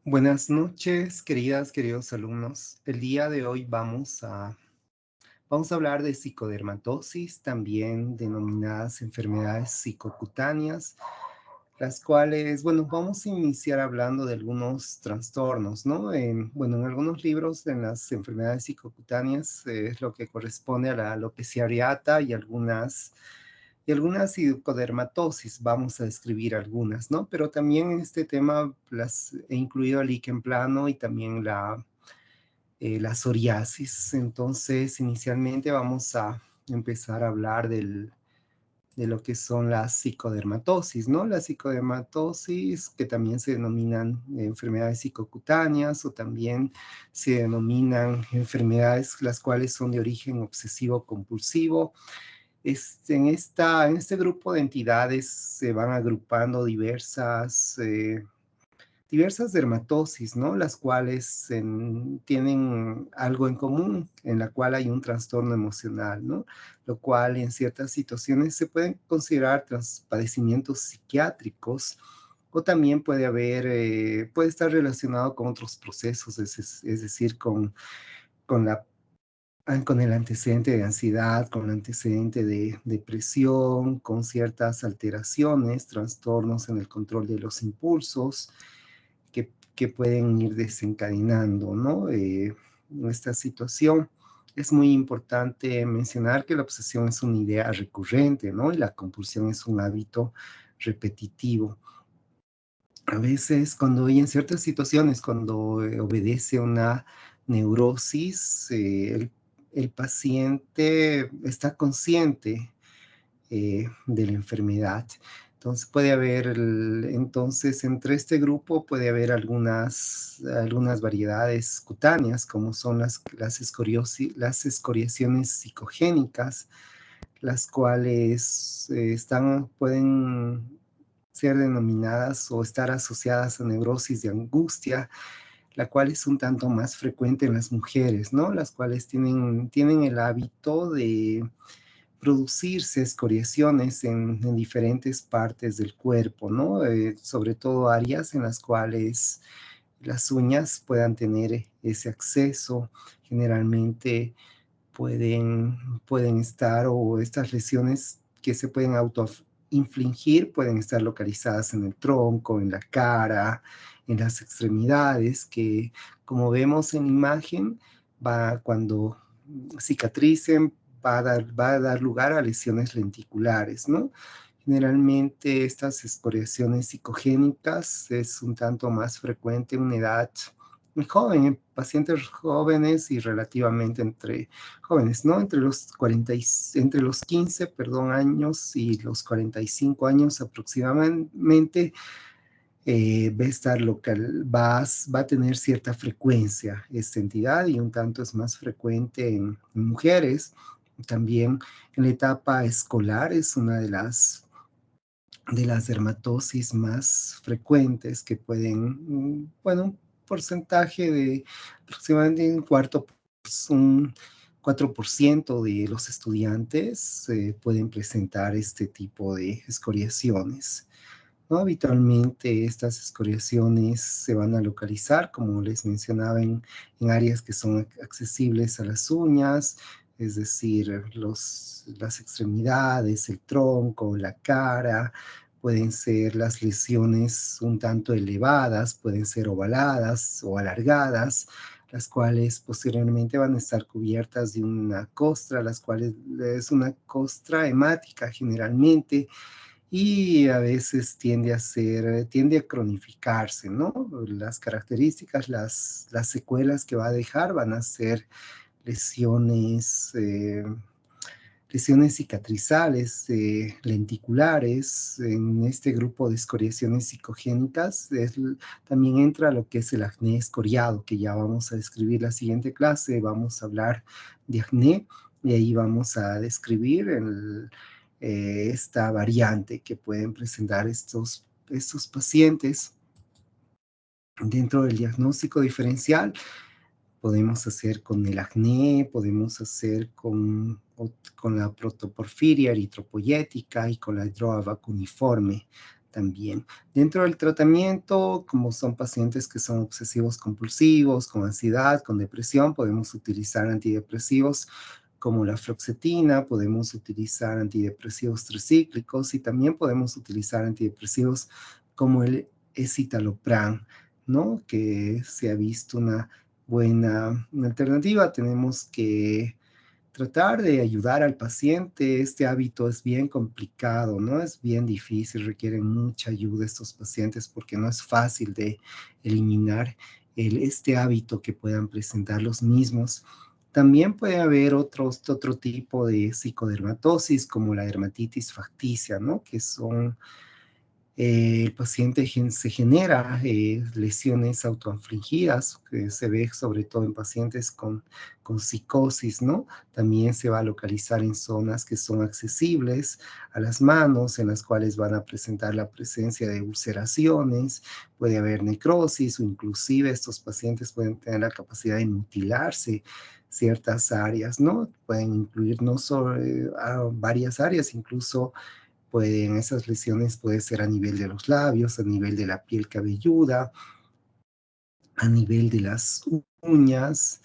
Buenas noches, queridos alumnos. El día de hoy vamos a hablar de psicodermatosis, también denominadas enfermedades psicocutáneas, las cuales, bueno, vamos a iniciar hablando de algunos trastornos, ¿no? En algunos libros, en las enfermedades psicocutáneas, es lo que corresponde a la alopecia areata y algunas psicodermatosis, vamos a describir algunas, ¿no? Pero también en este tema las he incluido el líquen plano y también la psoriasis. Entonces, inicialmente vamos a empezar a hablar de lo que son las psicodermatosis, ¿no? Las psicodermatosis, que también se denominan enfermedades psicocutáneas o también se denominan enfermedades las cuales son de origen obsesivo compulsivo. En este grupo de entidades se van agrupando diversas dermatosis, ¿no? Las cuales tienen algo en común, en la cual hay un trastorno emocional, ¿no? Lo cual en ciertas situaciones se pueden considerar padecimientos psiquiátricos o también puede estar relacionado con otros procesos, es decir, con el antecedente de ansiedad, con el antecedente de depresión, con ciertas alteraciones, trastornos en el control de los impulsos que pueden ir desencadenando, ¿no? Nuestra situación. Es muy importante mencionar que la obsesión es una idea recurrente, ¿no? Y la compulsión es un hábito repetitivo. A veces, y en ciertas situaciones, cuando obedece a una neurosis, el paciente está consciente de la enfermedad. Entonces, entre este grupo puede haber algunas variedades cutáneas, como son las escoriaciones psicogénicas, las cuales pueden ser denominadas o estar asociadas a neurosis de angustia, la cual es un tanto más frecuente en las mujeres, ¿no? Las cuales tienen el hábito de producirse escoriaciones en diferentes partes del cuerpo, ¿no? Sobre todo áreas en las cuales las uñas puedan tener ese acceso. Generalmente pueden estar, o estas lesiones que se pueden autoinfligir, pueden estar localizadas en el tronco, en la cara, en las extremidades, que como vemos en imagen, cuando cicatricen, va a dar lugar a lesiones lenticulares, ¿no? Generalmente estas escoriaciones psicogénicas es un tanto más frecuente en una edad muy joven, en pacientes jóvenes y relativamente entre jóvenes, ¿no? Entre los 15, perdón, años y los 45 años aproximadamente, va a tener cierta frecuencia esta entidad, y un tanto es más frecuente en mujeres. También en la etapa escolar es una de las dermatosis más frecuentes que bueno, un porcentaje de aproximadamente un 4% de los estudiantes pueden presentar este tipo de escoriaciones, ¿no? Habitualmente estas escoriaciones se van a localizar, como les mencionaba, en áreas que son accesibles a las uñas, es decir, las extremidades, el tronco, la cara. Pueden ser las lesiones un tanto elevadas, pueden ser ovaladas o alargadas, las cuales posteriormente van a estar cubiertas de una costra, las cuales es una costra hemática generalmente, y a veces tiende a cronificarse, ¿no? Las características, las secuelas que va a dejar van a ser lesiones, lesiones cicatrizales, lenticulares. En este grupo de escoriaciones psicogénicas también entra lo que es el acné escoriado, que ya vamos a describir la siguiente clase. Vamos a hablar de acné y ahí vamos a describir esta variante que pueden presentar estos pacientes. Dentro del diagnóstico diferencial, podemos hacer con el acné, podemos hacer con la protoporfiria eritropoyética y con la hidroaua cuneiforme. también. Dentro del tratamiento, como son pacientes que son obsesivos compulsivos, con ansiedad, con depresión, podemos utilizar antidepresivos como la fluoxetina, podemos utilizar antidepresivos tricíclicos y también podemos utilizar antidepresivos como el escitalopram, ¿no? Que se ha visto una buena alternativa. Tenemos que tratar de ayudar al paciente. Este hábito es bien complicado, ¿no? Es bien difícil, requieren mucha ayuda estos pacientes porque no es fácil de eliminar este hábito que puedan presentar los mismos. También puede haber otro tipo de psicodermatosis como la dermatitis facticia, ¿no? Que son el paciente se genera lesiones autoinfligidas, que se ve sobre todo en pacientes con psicosis, ¿no? También se va a localizar en zonas que son accesibles a las manos, en las cuales van a presentar la presencia de ulceraciones, puede haber necrosis o inclusive estos pacientes pueden tener la capacidad de mutilarse ciertas áreas, ¿no? Pueden incluir no solo varias áreas, incluso esas lesiones puede ser a nivel de los labios, a nivel de la piel cabelluda, a nivel de las uñas.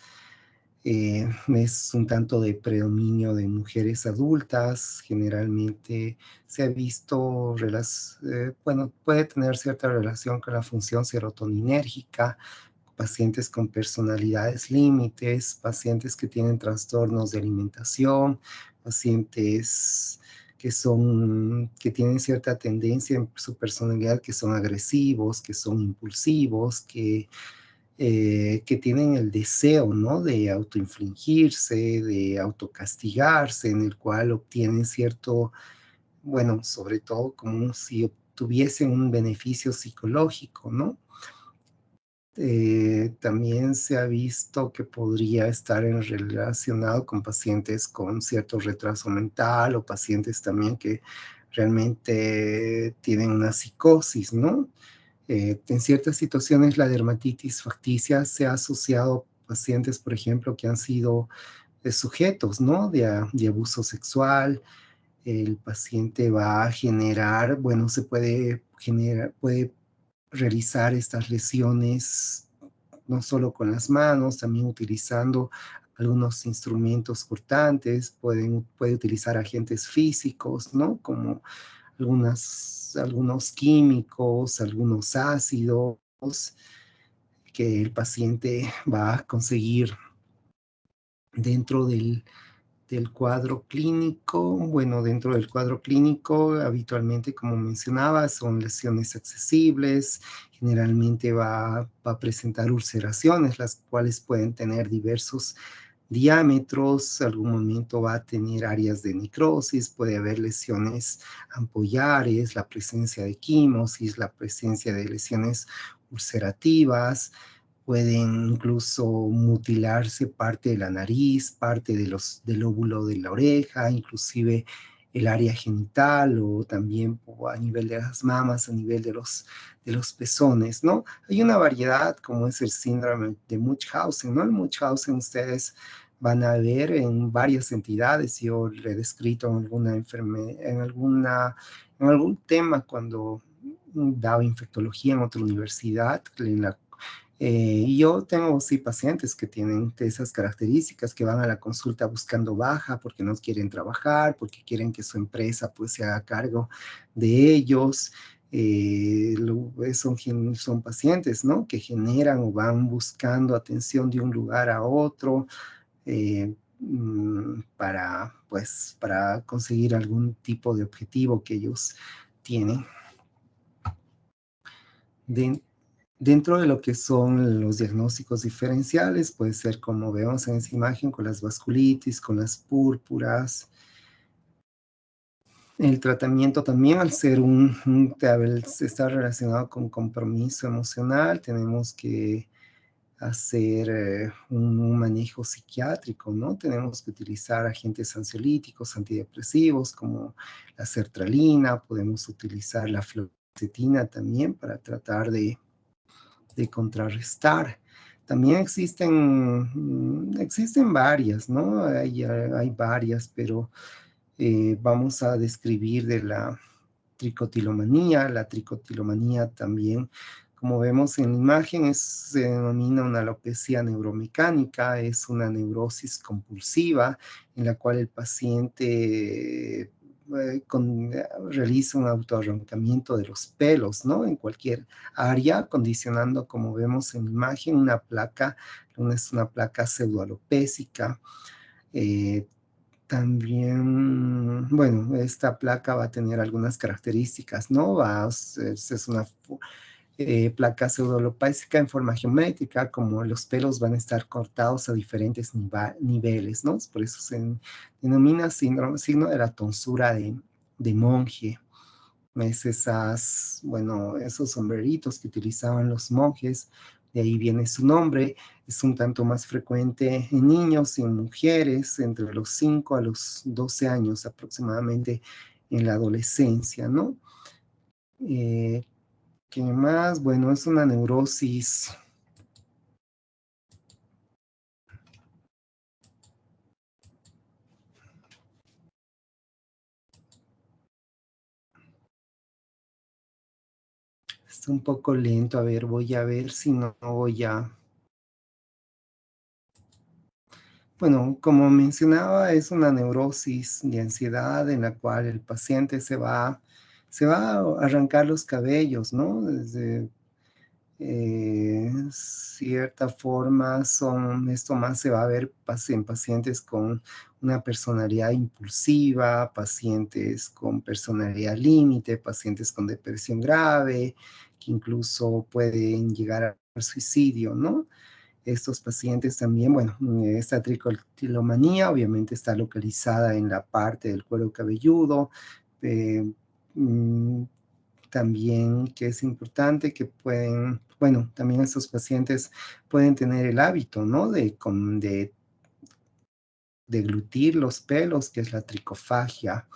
Es un tanto de predominio de mujeres adultas. Generalmente se ha visto, bueno, puede tener cierta relación con la función serotoninérgica, pacientes con personalidades límites, pacientes que tienen trastornos de alimentación, pacientes que tienen cierta tendencia en su personalidad, que son agresivos, que son impulsivos, que tienen el deseo, ¿no? De autoinfligirse, de autocastigarse, en el cual obtienen cierto, bueno, sobre todo como si obtuviesen un beneficio psicológico, ¿no? También se ha visto que podría estar relacionado con pacientes con cierto retraso mental o pacientes también que realmente tienen una psicosis, ¿no? En ciertas situaciones la dermatitis facticia se ha asociado a pacientes, por ejemplo, que han sido sujetos, ¿no? De abuso sexual. El paciente va a generar, bueno, puede realizar estas lesiones no solo con las manos, también utilizando algunos instrumentos cortantes, puede utilizar agentes físicos, ¿no? Como algunos químicos, algunos ácidos que el paciente va a conseguir dentro del cuadro clínico. Bueno, dentro del cuadro clínico, habitualmente, como mencionaba, son lesiones accesibles, generalmente va a presentar ulceraciones, las cuales pueden tener diversos diámetros, algún momento va a tener áreas de necrosis, puede haber lesiones ampollares, la presencia de quimosis, la presencia de lesiones ulcerativas, pueden incluso mutilarse parte de la nariz, parte del lóbulo de la oreja, inclusive el área genital o también a nivel de las mamas, a nivel de los pezones, ¿no? Hay una variedad como es el síndrome de Munchausen, ¿no? El Munchausen ustedes van a ver en varias entidades. Yo le he descrito en en algún tema cuando daba infectología en otra universidad, y yo tengo sí pacientes que tienen esas características, que van a la consulta buscando baja porque no quieren trabajar, porque quieren que su empresa pues se haga cargo de ellos. Son pacientes, ¿no? Que generan o van buscando atención de un lugar a otro para conseguir algún tipo de objetivo que ellos tienen. De- Dentro de lo que son los diagnósticos diferenciales, puede ser como vemos en esa imagen con las vasculitis, con las púrpuras. El tratamiento también, al ser está relacionado con compromiso emocional, tenemos que hacer un manejo psiquiátrico, ¿no? Tenemos que utilizar agentes ansiolíticos, antidepresivos como la sertralina, podemos utilizar la fluoxetina también para tratar de contrarrestar. También existen varias, ¿no? Hay varias, pero vamos a describir tricotilomanía. La tricotilomanía también, como vemos en la imagen, se denomina una alopecia neuromecánica, es una neurosis compulsiva en la cual el paciente realiza un autoarrancamiento de los pelos, ¿no? En cualquier área, condicionando, como vemos en la imagen, una placa, es una placa pseudoalopésica. Eh, También, bueno, esta placa va a tener algunas características, ¿no? Es una placa pseudolopásica en forma geométrica, como los pelos van a estar cortados a diferentes niveles, ¿no? Por eso se denomina signo de la tonsura de monje. Es bueno, esos sombreritos que utilizaban los monjes, de ahí viene su nombre. Es un tanto más frecuente en niños y en mujeres entre los 5 a los 12 años aproximadamente en la adolescencia, ¿no? Eh, ¿Qué más? Bueno, es una neurosis. Está un poco lento. A ver, voy a ver si no voy a... Bueno, como mencionaba, es una neurosis de ansiedad en la cual el paciente se va a arrancar los cabellos, ¿no? Desde cierta forma, esto más se va a ver en pacientes con una personalidad impulsiva, pacientes con personalidad límite, pacientes con depresión grave, que incluso pueden llegar al suicidio, ¿no? Estos pacientes también, bueno, esta tricotilomanía obviamente está localizada en la parte del cuero cabelludo. eh, mm, También que es importante que pueden, bueno, también estos pacientes pueden tener el hábito, ¿no? De deglutir los pelos, que es la tricofagia,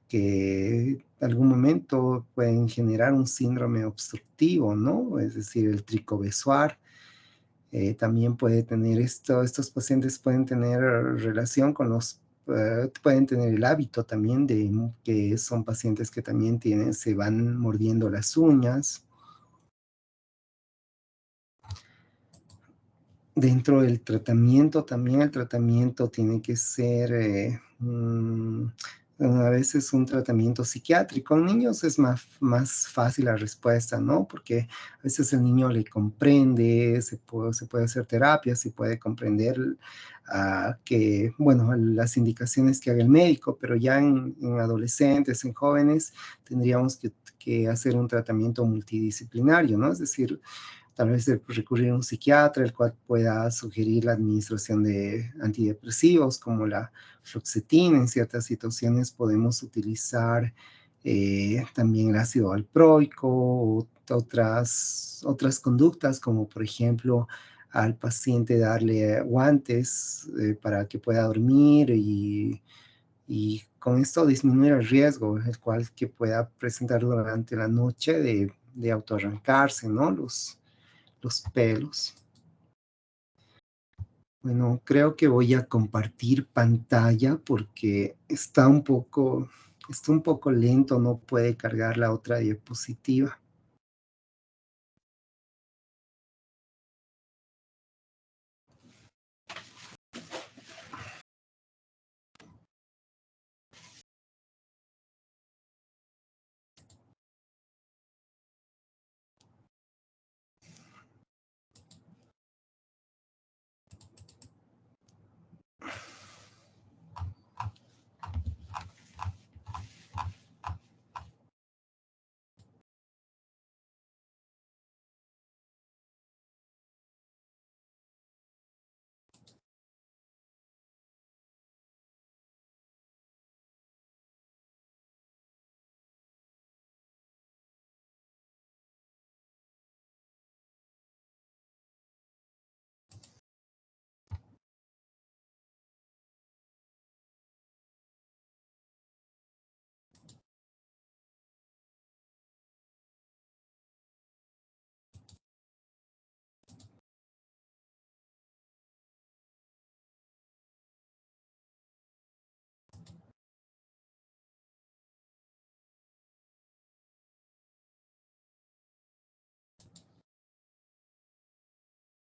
que en algún momento pueden generar un síndrome obstructivo, ¿no? Es decir, el tricobesuar. También puede tener estos pacientes pueden tener relación con pueden tener el hábito también de que son pacientes que también se van mordiendo las uñas. Dentro del tratamiento, también el tratamiento tiene que ser a veces un tratamiento psiquiátrico. En niños es más fácil la respuesta, ¿no? Porque a veces el niño le comprende, se puede hacer terapia, se puede comprender que, bueno, las indicaciones que haga el médico, pero ya en adolescentes, en jóvenes, tendríamos que hacer un tratamiento multidisciplinario, ¿no? Es decir, tal vez recurrir a un psiquiatra, el cual pueda sugerir la administración de antidepresivos como la fluoxetina. En ciertas situaciones podemos utilizar también el ácido valproico o otras conductas, como por ejemplo al paciente darle guantes para que pueda dormir y con esto disminuir el riesgo, el cual que pueda presentar durante la noche de autoarrancarse, ¿no? Los pelos. Bueno, creo que voy a compartir pantalla porque está un poco lento, no puede cargar la otra diapositiva.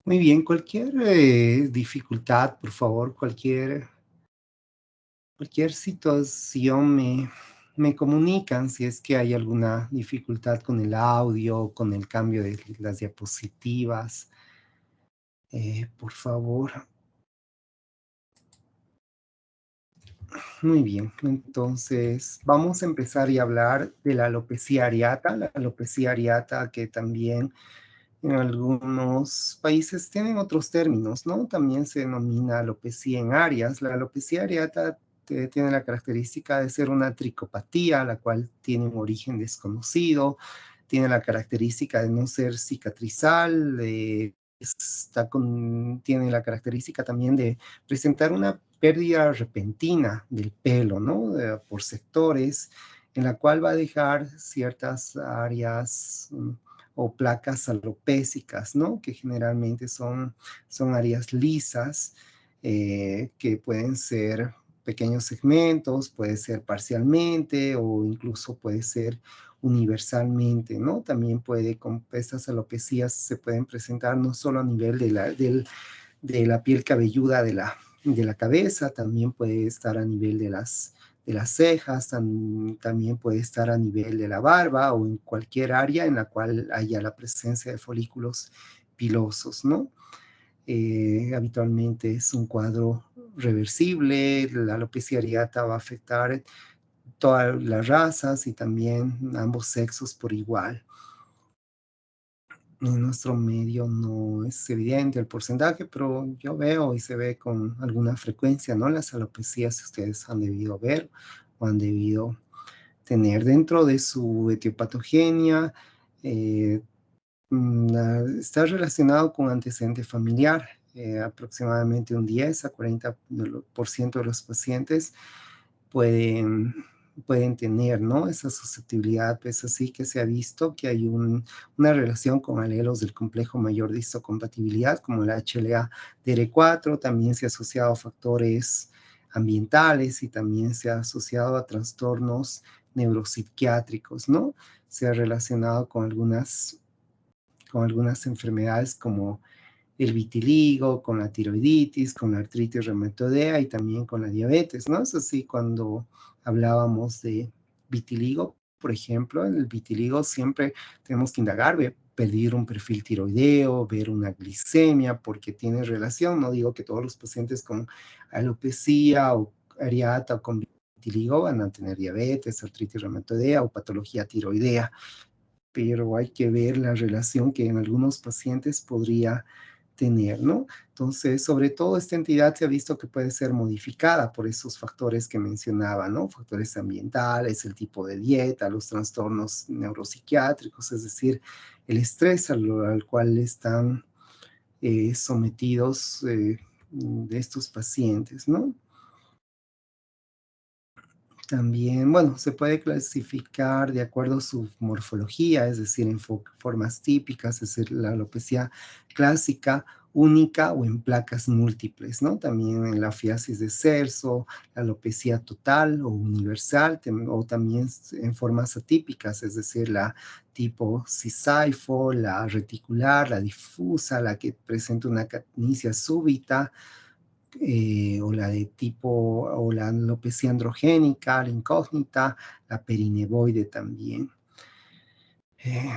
Muy bien, cualquier dificultad, por favor, cualquier situación me comunican si es que hay alguna dificultad con el audio, con el cambio de las diapositivas, por favor. Muy bien, entonces vamos a empezar y hablar de la alopecia areata que también en algunos países tienen otros términos, ¿no? También se denomina alopecia en áreas. La alopecia areata tiene la característica de ser una tricopatía, la cual tiene un origen desconocido, tiene la característica de no ser cicatrizal, tiene la característica también de presentar una pérdida repentina del pelo, ¿no? Por sectores, en la cual va a dejar ciertas áreas o placas alopécicas, ¿no? Que generalmente son áreas lisas, que pueden ser pequeños segmentos, puede ser parcialmente o incluso puede ser universalmente, ¿no? También con estas alopecias se pueden presentar no solo a nivel de la piel cabelluda de la cabeza, también puede estar a nivel de las cejas, también puede estar a nivel de la barba o en cualquier área en la cual haya la presencia de folículos pilosos, ¿no? Habitualmente es un cuadro reversible, la alopecia areata va a afectar todas las razas y también ambos sexos por igual. En nuestro medio no es evidente el porcentaje, pero yo veo y se ve con alguna frecuencia, ¿no? Las alopecias que ustedes han debido ver o han debido tener dentro de su etiopatogenia. eh, Está relacionado con antecedente familiar. Aproximadamente un 10 a 40% de los pacientes pueden, pueden tener, ¿no? Esa susceptibilidad, pues así que se ha visto que hay una relación con alelos del complejo mayor de histocompatibilidad, como la HLA-DR4, también se ha asociado a factores ambientales y también se ha asociado a trastornos neuropsiquiátricos, ¿no? Se ha relacionado con algunas enfermedades como el vitiligo, con la tiroiditis, con la artritis reumatoidea y también con la diabetes, ¿no? Es así cuando hablábamos de vitiligo, por ejemplo, en el vitiligo siempre tenemos que indagar, pedir un perfil tiroideo, ver una glicemia, porque tiene relación, no digo que todos los pacientes con alopecia o areata o con vitiligo van a tener diabetes, artritis reumatoidea o patología tiroidea, pero hay que ver la relación que en algunos pacientes podría tener, ¿no? Entonces, sobre todo esta entidad se ha visto que puede ser modificada por esos factores que mencionaba, ¿no? Factores ambientales, el tipo de dieta, los trastornos neuropsiquiátricos, es decir, el estrés al cual están sometidos de estos pacientes, ¿no? También, bueno, se puede clasificar de acuerdo a su morfología, es decir, en formas típicas, es decir, la alopecia clásica, única o en placas múltiples, ¿no? También en la fiasis de Celso, la alopecia total o universal, o también en formas atípicas, es decir, la tipo cisaifo, la reticular, la difusa, la que presenta una catnicia súbita, o la de tipo, o la alopecia androgénica, la incógnita, la perinevoide también. Eh,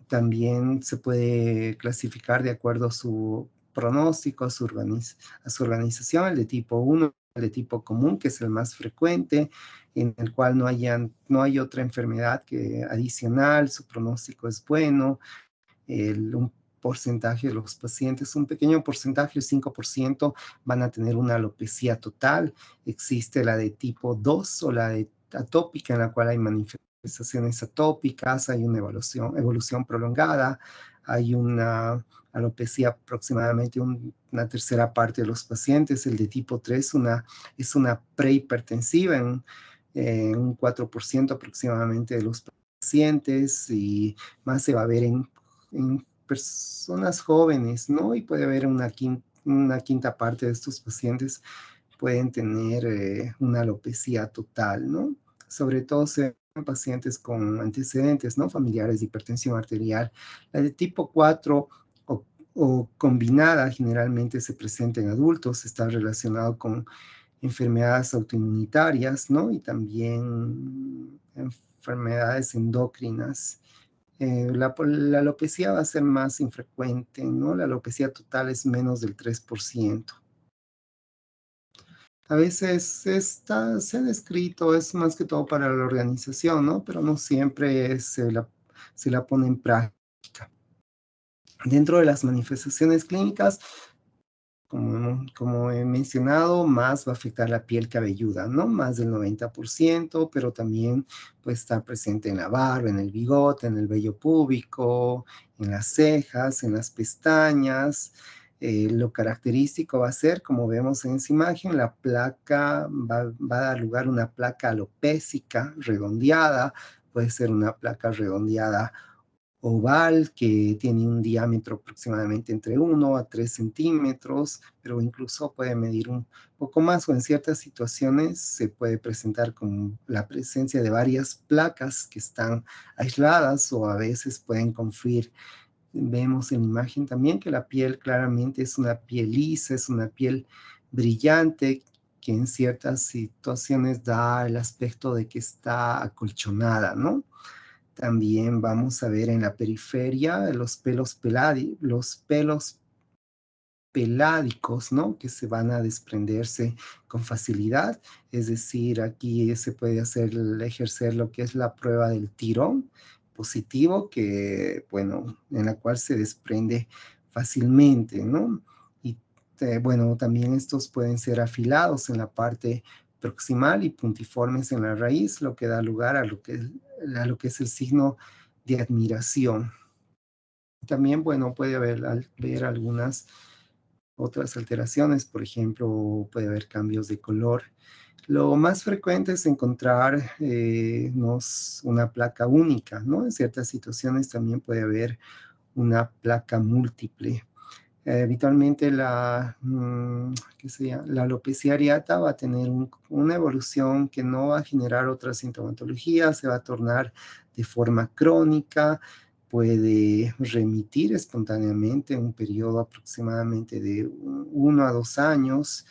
También se puede clasificar de acuerdo a su pronóstico, a su organización, el de tipo 1, el de tipo común, que es el más frecuente, en el cual no hay otra enfermedad que adicional, su pronóstico es bueno, un porcentaje de los pacientes, un pequeño porcentaje, el 5%, van a tener una alopecia total. Existe la de tipo 2 o la de atópica, en la cual hay manifestaciones atópicas, hay una evolución prolongada, hay una alopecia aproximadamente una tercera parte de los pacientes. El de tipo 3 es una prehipertensiva en un 4% aproximadamente de los pacientes y más se va a ver en personas jóvenes, ¿no? Y puede haber una quinta parte de estos pacientes pueden tener una alopecia total, ¿no? Sobre todo se ven en pacientes con antecedentes, ¿no? Familiares de hipertensión arterial. La de tipo 4 o combinada generalmente se presenta en adultos, está relacionado con enfermedades autoinmunitarias, ¿no? Y también enfermedades endocrinas. La alopecia va a ser más infrecuente, ¿no? La alopecia total es menos del 3%. A veces se ha descrito, es más que todo para la organización, ¿no? Pero no siempre se la pone en práctica. Dentro de las manifestaciones clínicas, como he mencionado, más va a afectar la piel cabelluda, ¿no? Más del 90%, pero también puede estar presente en la barba, en el bigote, en el vello púbico, en las cejas, en las pestañas. Lo característico va a ser, como vemos en esa imagen, la placa va a dar lugar a una placa alopécica redondeada, puede ser una placa redondeada oval que tiene un diámetro aproximadamente entre 1 a 3 centímetros, pero incluso puede medir un poco más o en ciertas situaciones se puede presentar con la presencia de varias placas que están aisladas o a veces pueden confluir. Vemos en la imagen también que la piel claramente es una piel lisa, es una piel brillante que en ciertas situaciones da el aspecto de que está acolchonada, ¿no? También vamos a ver en la periferia los pelos peládicos, ¿no? Que se van a desprenderse con facilidad. Es decir, aquí se puede ejercer lo que es la prueba del tirón positivo, que, bueno, en la cual se desprende fácilmente, ¿no? Y, bueno, también estos pueden ser afilados en la parte proximal y puntiformes en la raíz, lo que da lugar a lo que es el signo de admiración. También, bueno, puede haber algunas otras alteraciones, por ejemplo, puede haber cambios de color. Lo más frecuente es encontrar una placa única, ¿no? En ciertas situaciones también puede haber una placa múltiple. Habitualmente ¿qué se llama? La alopecia areata va a tener una evolución que no va a generar otra sintomatología, se va a tornar de forma crónica, puede remitir espontáneamente en un periodo aproximadamente de 1 a 2 años.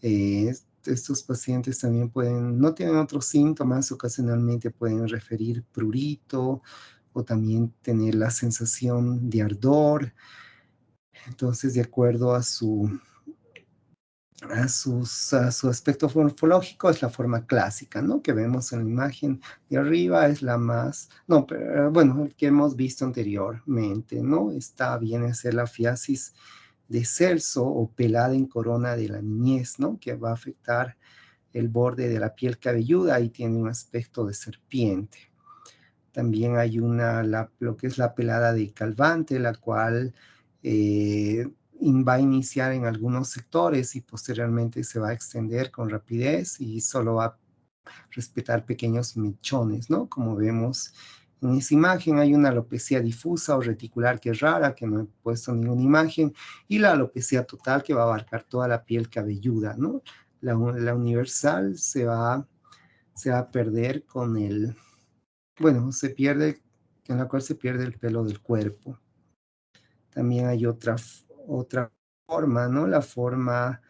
Estos pacientes también no tienen otros síntomas, ocasionalmente pueden referir prurito o también tener la sensación de ardor. Entonces, de acuerdo a su aspecto morfológico, es la forma clásica, ¿no? Que vemos en la imagen de arriba, es la más, no, pero, bueno, el que hemos visto anteriormente, ¿no? Viene a ser la fiasis de Celso o pelada en corona de la niñez, ¿no? Que va a afectar el borde de la piel cabelluda y tiene un aspecto de serpiente. También hay lo que es la pelada de Calvante, la cual eh, va a iniciar en algunos sectores y posteriormente se va a extender con rapidez y solo va a respetar pequeños mechones, ¿no? Como vemos en esa imagen, hay una alopecia difusa o reticular que es rara, que no he puesto ninguna imagen, y la alopecia total que va a abarcar toda la piel cabelluda, ¿no? La universal se va a perder bueno, en la cual se pierde el pelo del cuerpo. También hay otra forma, ¿no? La forma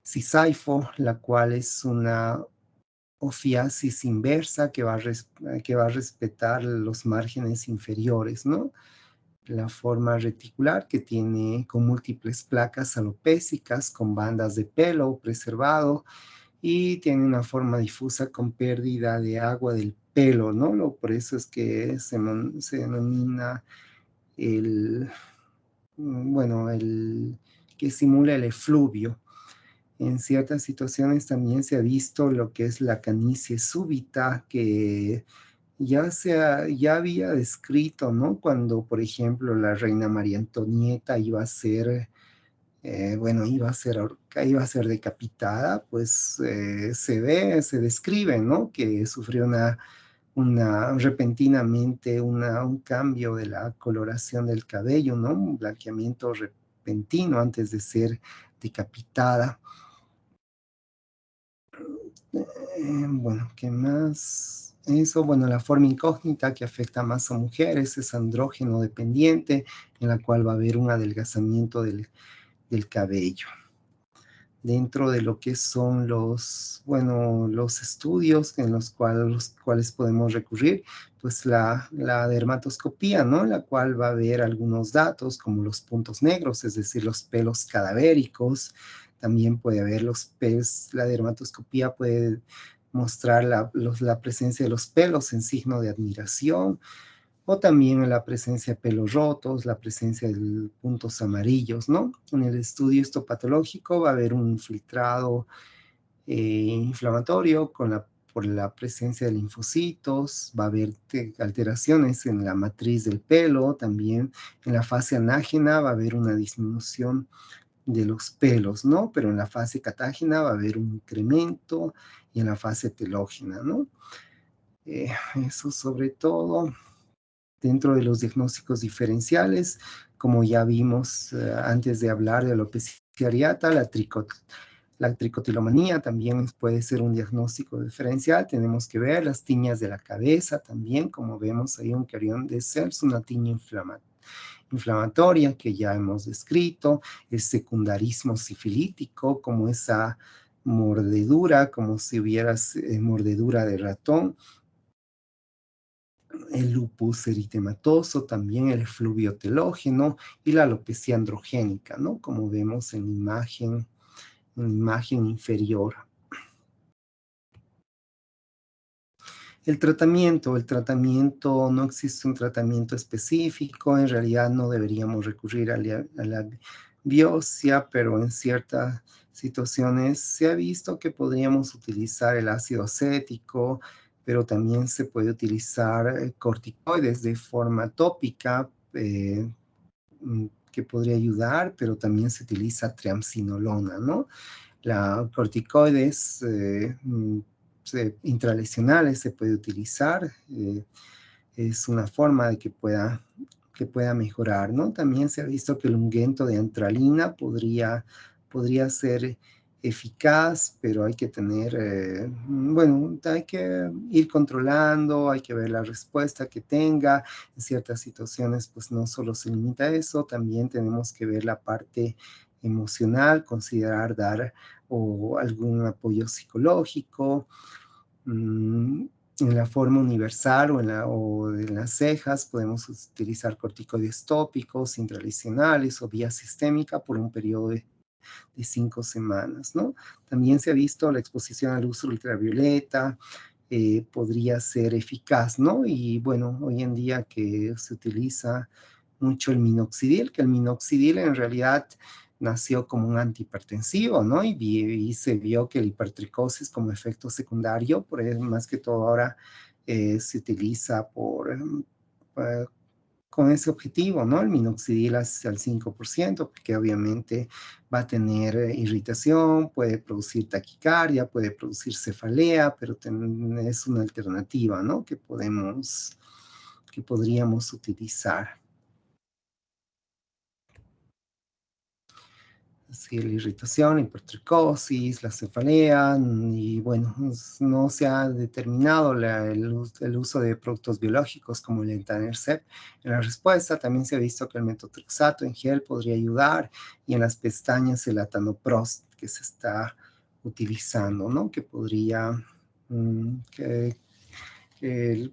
Cisaifo, la cual es una ofiasis inversa que va a respetar los márgenes inferiores, ¿no? La forma reticular que tiene con múltiples placas alopécicas, con bandas de pelo preservado, y tiene una forma difusa con pérdida de agua del pelo, ¿no? Por eso es que se denomina el, bueno, el que simula el efluvio. En ciertas situaciones también se ha visto lo que es la canicie súbita, que ya había descrito, ¿no? Cuando, por ejemplo, la reina María Antonieta iba a ser bueno, iba a ser decapitada, pues se describe, ¿no? Que sufrió repentinamente un cambio de la coloración del cabello, ¿no? Un blanqueamiento repentino antes de ser decapitada. Bueno, ¿qué más? Eso, bueno, la forma incógnita que afecta más a mujeres es andrógeno dependiente, en la cual va a haber un adelgazamiento del cabello. Dentro de lo que son los estudios en los cuales podemos recurrir, pues la dermatoscopía, ¿no? La cual va a ver algunos datos como los puntos negros, es decir, los pelos cadavéricos. También puede haber los pelos, la dermatoscopía puede mostrar la presencia de los pelos en signo de admiración, o también la presencia de pelos rotos, la presencia de puntos amarillos, ¿no? En el estudio histopatológico va a haber un infiltrado inflamatorio por la presencia de linfocitos, va a haber alteraciones en la matriz del pelo, también en la fase anágena va a haber una disminución de los pelos, ¿no? Pero en la fase catágena va a haber un incremento y en la fase telógena, ¿no? Eso sobre todo. Dentro de los diagnósticos diferenciales, como ya vimos antes de hablar de la alopecia areata, la tricotilomanía también puede ser un diagnóstico diferencial. Tenemos que ver las tiñas de la cabeza también, como vemos ahí un carión de Seltz, una tiña inflamatoria que ya hemos descrito, el secundarismo sifilítico, como esa mordedura, como si hubiera mordedura de ratón, el lupus eritematoso, también el efluvio telógeno y la alopecia androgénica, ¿no? Como vemos en imagen inferior. El tratamiento, no existe un tratamiento específico, en realidad no deberíamos recurrir a la biopsia, pero en ciertas situaciones se ha visto que podríamos utilizar el ácido acético, pero también se puede utilizar corticoides de forma tópica, que podría ayudar, pero también se utiliza triamcinolona, ¿no? La corticoides intralesionales se puede utilizar, es una forma de que pueda mejorar, ¿no? También se ha visto que el ungüento de antralina podría ser eficaz, pero hay que tener, bueno, hay que ir controlando, hay que ver la respuesta que tenga. En ciertas situaciones, pues no solo se limita a eso, también tenemos que ver la parte emocional, considerar dar o algún apoyo psicológico. Mm, en la forma universal o en las cejas podemos utilizar corticoides tópicos, intralesionales o vía sistémica por un periodo de 5 semanas, ¿no? También se ha visto la exposición a luz ultravioleta, podría ser eficaz, ¿no? Y bueno, hoy en día que se utiliza mucho el minoxidil, que el minoxidil en realidad nació como un antihipertensivo, ¿no? Y se vio que la hipertricosis como efecto secundario, más que todo ahora se utiliza eh, con ese objetivo, ¿no? El minoxidil al 5%, porque obviamente va a tener irritación, puede producir taquicardia, puede producir cefalea, pero es una alternativa, ¿no? Que podríamos utilizar. Sí, la irritación, la hipertricosis, la cefalea, y bueno, no se ha determinado el uso de productos biológicos como el etanercept en la respuesta. También se ha visto que el metotrexato en gel podría ayudar, y en las pestañas el latanoprost que se está utilizando, ¿no? Que podría,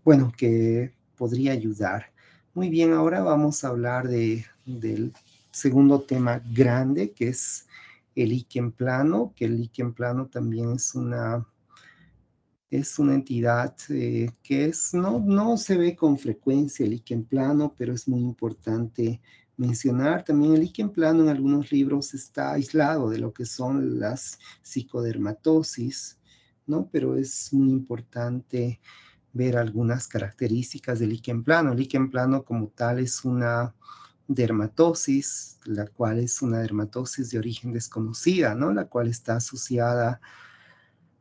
bueno, que podría ayudar. Muy bien, ahora vamos a hablar del segundo tema grande, que es el líquen plano, que el líquen plano también es una entidad no se ve con frecuencia el líquen plano, pero es muy importante mencionar. También el líquen plano en algunos libros está aislado de lo que son las psicodermatosis, ¿no? Pero es muy importante ver algunas características del líquen plano. El líquen plano como tal es una dermatosis, la cual es una dermatosis de origen desconocida, ¿no? La cual está asociada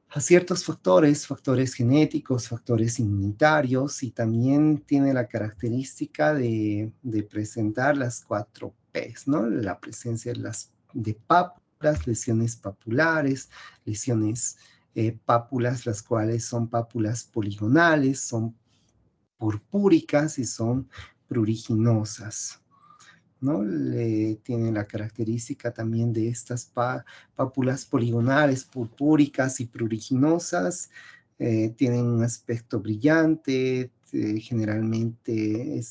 a ciertos factores genéticos, factores inmunitarios, y también tiene la característica de presentar las 4 Ps, ¿no? La presencia de pápulas, lesiones papulares, lesiones pápulas, las cuales son pápulas poligonales, son purpúricas y son pruriginosas, ¿no? Tienen la característica también de estas pápulas poligonales, purpúricas y pruriginosas, tienen un aspecto brillante, generalmente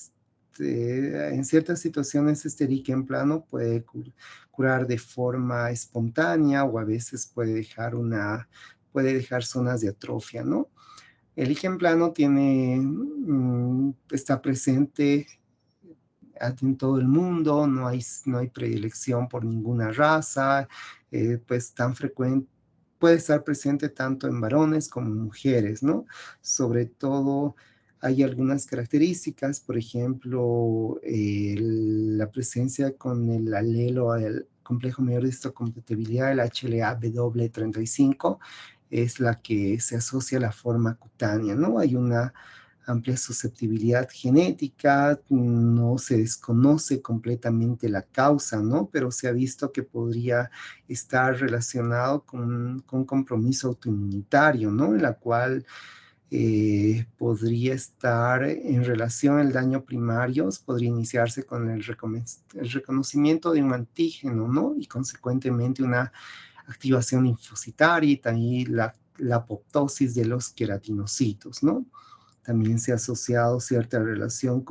en ciertas situaciones este líquen plano puede curar de forma espontánea o a veces puede dejar zonas de atrofia, ¿no? El líquen plano está presente en todo el mundo, no hay predilección por ninguna raza, pues tan frecuente, puede estar presente tanto en varones como en mujeres, ¿no? Sobre todo hay algunas características, por ejemplo, la presencia con el alelo, el complejo mayor de histocompatibilidad, el HLA-W35, es la que se asocia a la forma cutánea, ¿no? Hay una amplia susceptibilidad genética, no se desconoce completamente la causa, ¿no? Pero se ha visto que podría estar relacionado con compromiso autoinmunitario, ¿no? En la cual podría estar en relación al daño primario, podría iniciarse con el reconocimiento de un antígeno, ¿no? Y consecuentemente una activación linfocitaria y también la apoptosis de los queratinocitos, ¿no? También se ha asociado cierta relación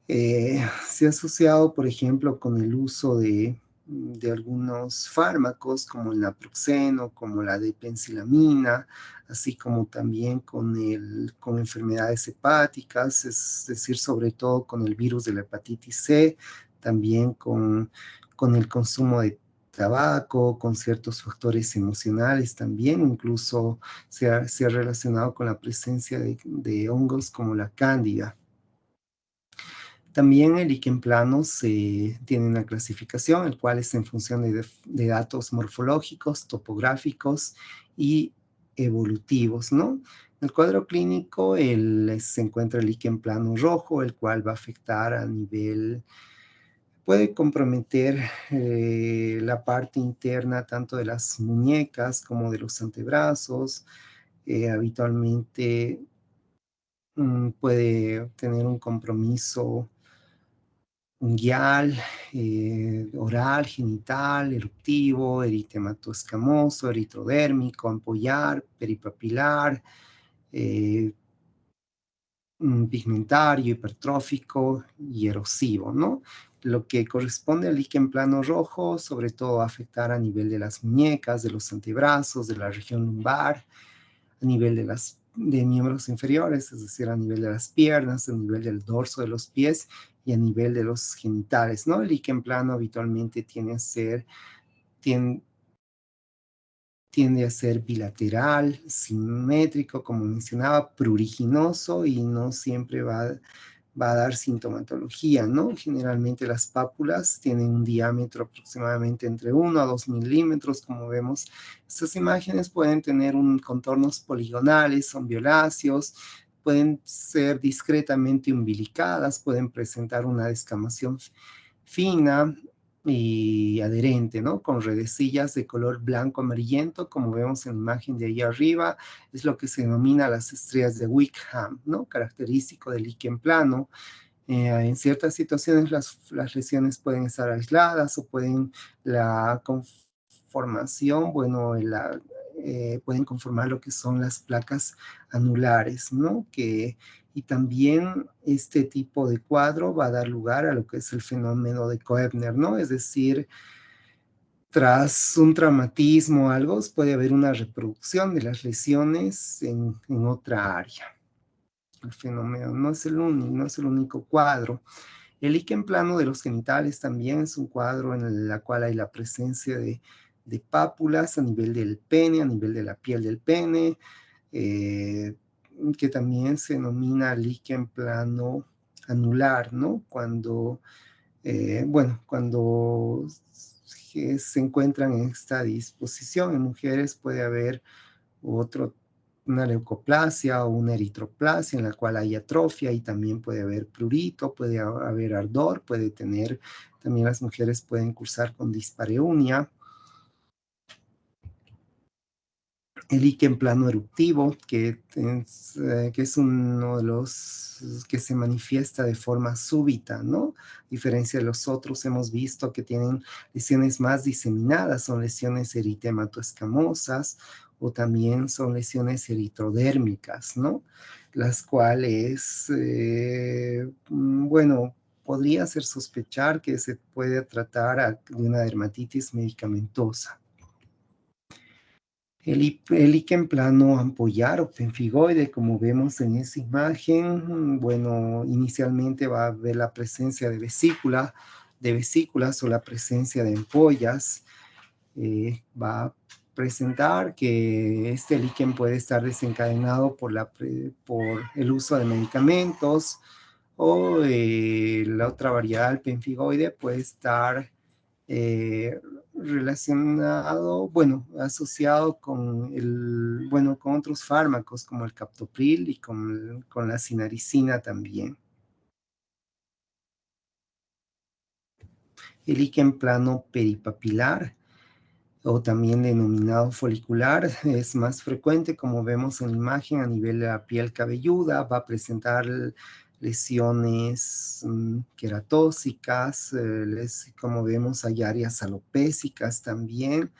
se ha asociado, por ejemplo, con el uso de algunos fármacos como el naproxeno, como la depensilamina, así como también con enfermedades hepáticas, es decir, sobre todo con el virus de la hepatitis C, también con el consumo de tabaco, con ciertos factores emocionales también, incluso se ha relacionado con la presencia de hongos como la cándida. También el líquen plano tiene una clasificación, el cual es en función de datos morfológicos, topográficos y evolutivos, ¿no? En el cuadro clínico se encuentra el líquen plano rojo, el cual va a afectar puede comprometer la parte interna tanto de las muñecas como de los antebrazos. Habitualmente puede tener un compromiso unguial, oral, genital, eruptivo, eritemato escamoso, eritrodérmico, ampollar, peripapilar, eh, pigmentario, hipertrófico y erosivo, ¿no? Lo que corresponde al líquen plano rojo, sobre todo va a afectar a nivel de las muñecas, de los antebrazos, de la región lumbar, a nivel de miembros inferiores, es decir, a nivel de las piernas, a nivel del dorso de los pies y a nivel de los genitales, ¿no? El líquen plano habitualmente tiende a ser bilateral, simétrico, como mencionaba, pruriginoso y no siempre va a dar sintomatología, ¿no? Generalmente las pápulas tienen un diámetro aproximadamente entre 1 a 2 milímetros, como vemos. Estas imágenes pueden tener contornos poligonales, son violáceos, pueden ser discretamente umbilicadas, pueden presentar una descamación fina y adherente, ¿no? Con redecillas de color blanco amarillento, como vemos en la imagen de ahí arriba, es lo que se denomina las estrías de Wickham, ¿no? Característico del líquen plano. En ciertas situaciones las lesiones pueden estar aisladas o la conformación, bueno, pueden conformar lo que son las placas anulares, ¿no? Y también este tipo de cuadro va a dar lugar a lo que es el fenómeno de Koebner, ¿no? Es decir, tras un traumatismo o algo, puede haber una reproducción de las lesiones en otra área. El fenómeno no es el único cuadro. El líquen plano de los genitales también es un cuadro en el cual hay la presencia de pápulas a nivel del pene, a nivel de la piel del pene, eh, que también se denomina líquen plano anular, ¿no? Cuando se encuentran en esta disposición, en mujeres puede haber una leucoplasia o una eritroplasia en la cual hay atrofia y también puede haber prurito, puede haber ardor, también las mujeres pueden cursar con dispareunia. El líquen plano eruptivo, que es uno de los que se manifiesta de forma súbita, ¿no? A diferencia de los otros, hemos visto que tienen lesiones más diseminadas, son lesiones eritematoescamosas o también son lesiones eritrodérmicas, ¿no? Las cuales, bueno, podría hacer sospechar que se puede tratar de una dermatitis medicamentosa. El líquen plano ampollar o pemfigoide, como vemos en esa imagen, bueno, inicialmente va a haber la presencia de vesículas o la presencia de ampollas. Va a presentar que este líquen puede estar desencadenado por el uso de medicamentos o la otra variedad, el pemfigoide, puede estar relacionado, bueno, asociado con bueno, con otros fármacos como el captopril y con la sinaricina también. El líquen plano peripapilar, o también denominado folicular, es más frecuente, como vemos en la imagen, a nivel de la piel cabelluda, va a presentar lesiones queratóxicas, como vemos hay áreas alopécicas también.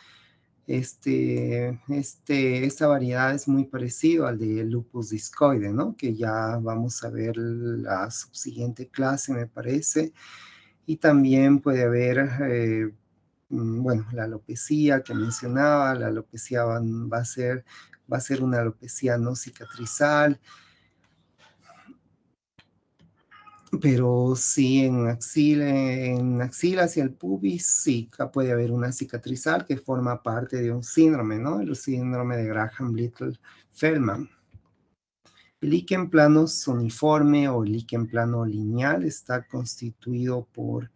Esta variedad es muy parecido al de lupus discoide, ¿no? Que ya vamos a ver la subsiguiente clase, me parece. Y también puede haber, bueno, la alopecia que mencionaba, la alopecia va a ser una alopecia no cicatrizal, pero sí en axilas y el pubis sí puede haber una cicatrizal que forma parte de un síndrome, ¿no? El síndrome de Graham-Little-Feldman. El líquen plano soniforme o líquen plano lineal está constituido por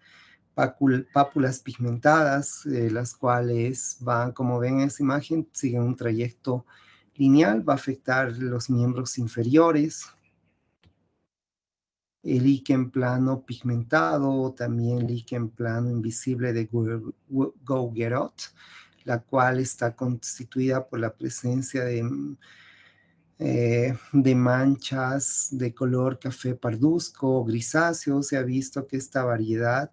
pápulas pigmentadas, las cuales van, como ven en esa imagen, siguen un trayecto lineal, va a afectar los miembros inferiores. El líquen plano pigmentado, también líquen plano invisible de Gougerot, la cual está constituida por la presencia de manchas de color café parduzco o grisáceo. Se ha visto que esta variedad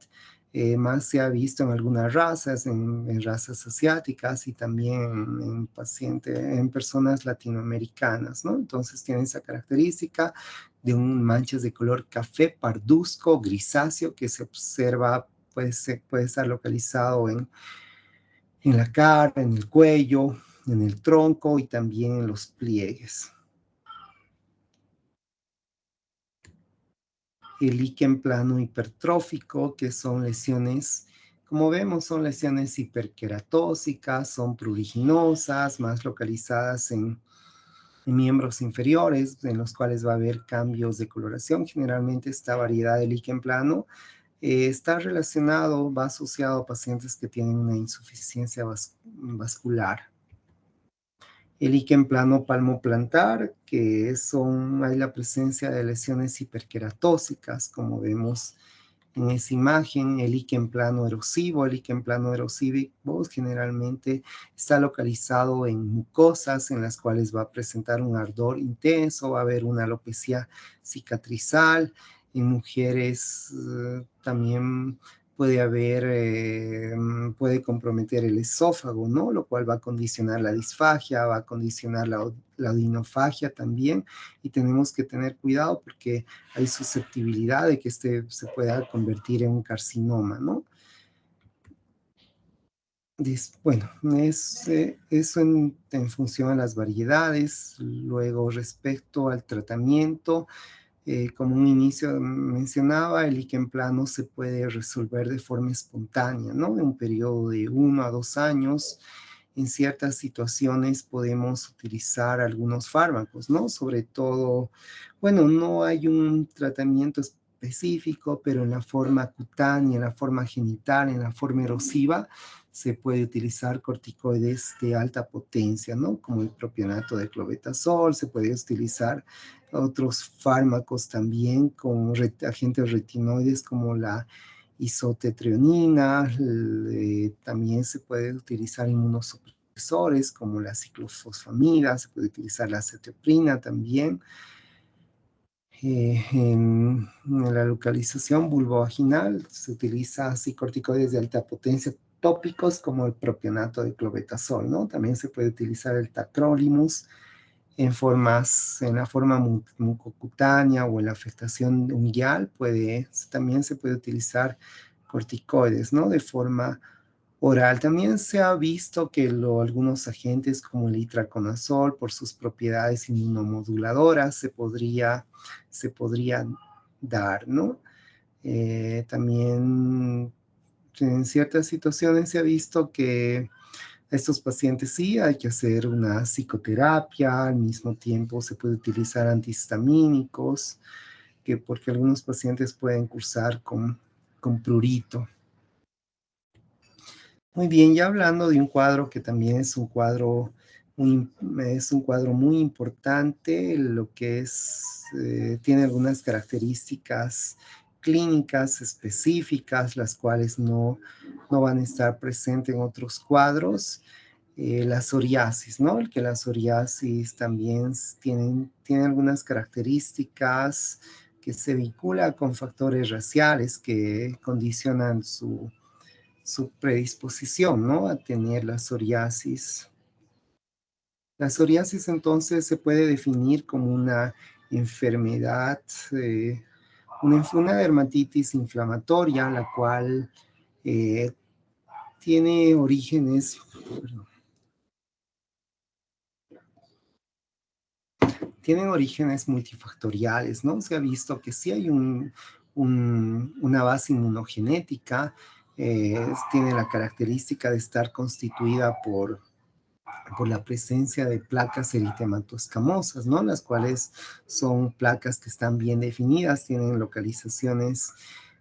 más se ha visto en algunas razas, en razas asiáticas y también en personas latinoamericanas, ¿no? Entonces tiene esa característica de un manchas de color café parduzco grisáceo que se observa, puede estar localizado en la cara, en el cuello, en el tronco y también en los pliegues. El líquen plano hipertrófico, que son lesiones, como vemos, son lesiones hiperqueratóxicas, son pruriginosas, más localizadas en miembros inferiores, en los cuales va a haber cambios de coloración. Generalmente esta variedad de líquen plano está relacionado, va asociado a pacientes que tienen una insuficiencia vascular. El líquen plano palmoplantar, que hay la presencia de lesiones hiperqueratóxicas, como vemos en esa imagen. El líquen plano erosivo, el líquen plano erosivo generalmente está localizado en mucosas en las cuales va a presentar un ardor intenso, va a haber una alopecia cicatrizal. En mujeres también puede comprometer el esófago, ¿no? Lo cual va a condicionar la disfagia, va a condicionar la odinofagia también, y tenemos que tener cuidado porque hay susceptibilidad de que este se pueda convertir en un carcinoma, ¿no? Bueno, eso en función a las variedades. Luego, respecto al tratamiento, como un inicio mencionaba, el líquen plano se puede resolver de forma espontánea, ¿no? En un periodo de 1 a 2 años. En ciertas situaciones podemos utilizar algunos fármacos, ¿no? Sobre todo, bueno, no hay un tratamiento específico, pero en la forma cutánea, en la forma genital, en la forma erosiva, se puede utilizar corticoides de alta potencia, ¿no? Como el propionato de clobetasol, se puede utilizar otros fármacos también con agentes retinoides como la isotetrionina, también se puede utilizar inmunosupresores inmunosupresores como la ciclofosfamida, se puede utilizar la cetioprina también. En la localización vulvovaginal se utiliza anticorticoides de alta potencia tópicos como el propionato de clobetasol, ¿no? También se puede utilizar el tacrolimus en la forma mucocutánea o en la afectación unguial, también se puede utilizar corticoides, ¿no? De forma oral. También se ha visto que algunos agentes como el itraconazol, por sus propiedades inmunomoduladoras, se podrían dar, ¿no? También en ciertas situaciones se ha visto que a estos pacientes sí hay que hacer una psicoterapia, al mismo tiempo se puede utilizar antihistamínicos, porque algunos pacientes pueden cursar con prurito. Muy bien, ya hablando de un cuadro que también es un cuadro muy importante, lo que tiene algunas características clínicas específicas, las cuales no van a estar presentes en otros cuadros. La psoriasis, ¿no? Que la psoriasis también tiene algunas características que se vinculan con factores raciales que condicionan su predisposición, ¿no? A tener la psoriasis. La psoriasis entonces se puede definir como una enfermedad, una dermatitis inflamatoria, la cual eh, tiene orígenes, perdón, tienen orígenes multifactoriales, ¿no? Se ha visto que sí hay una base inmunogenética, tiene la característica de estar constituida por la presencia de placas eritematoscamosas, ¿no? Las cuales son placas que están bien definidas, tienen localizaciones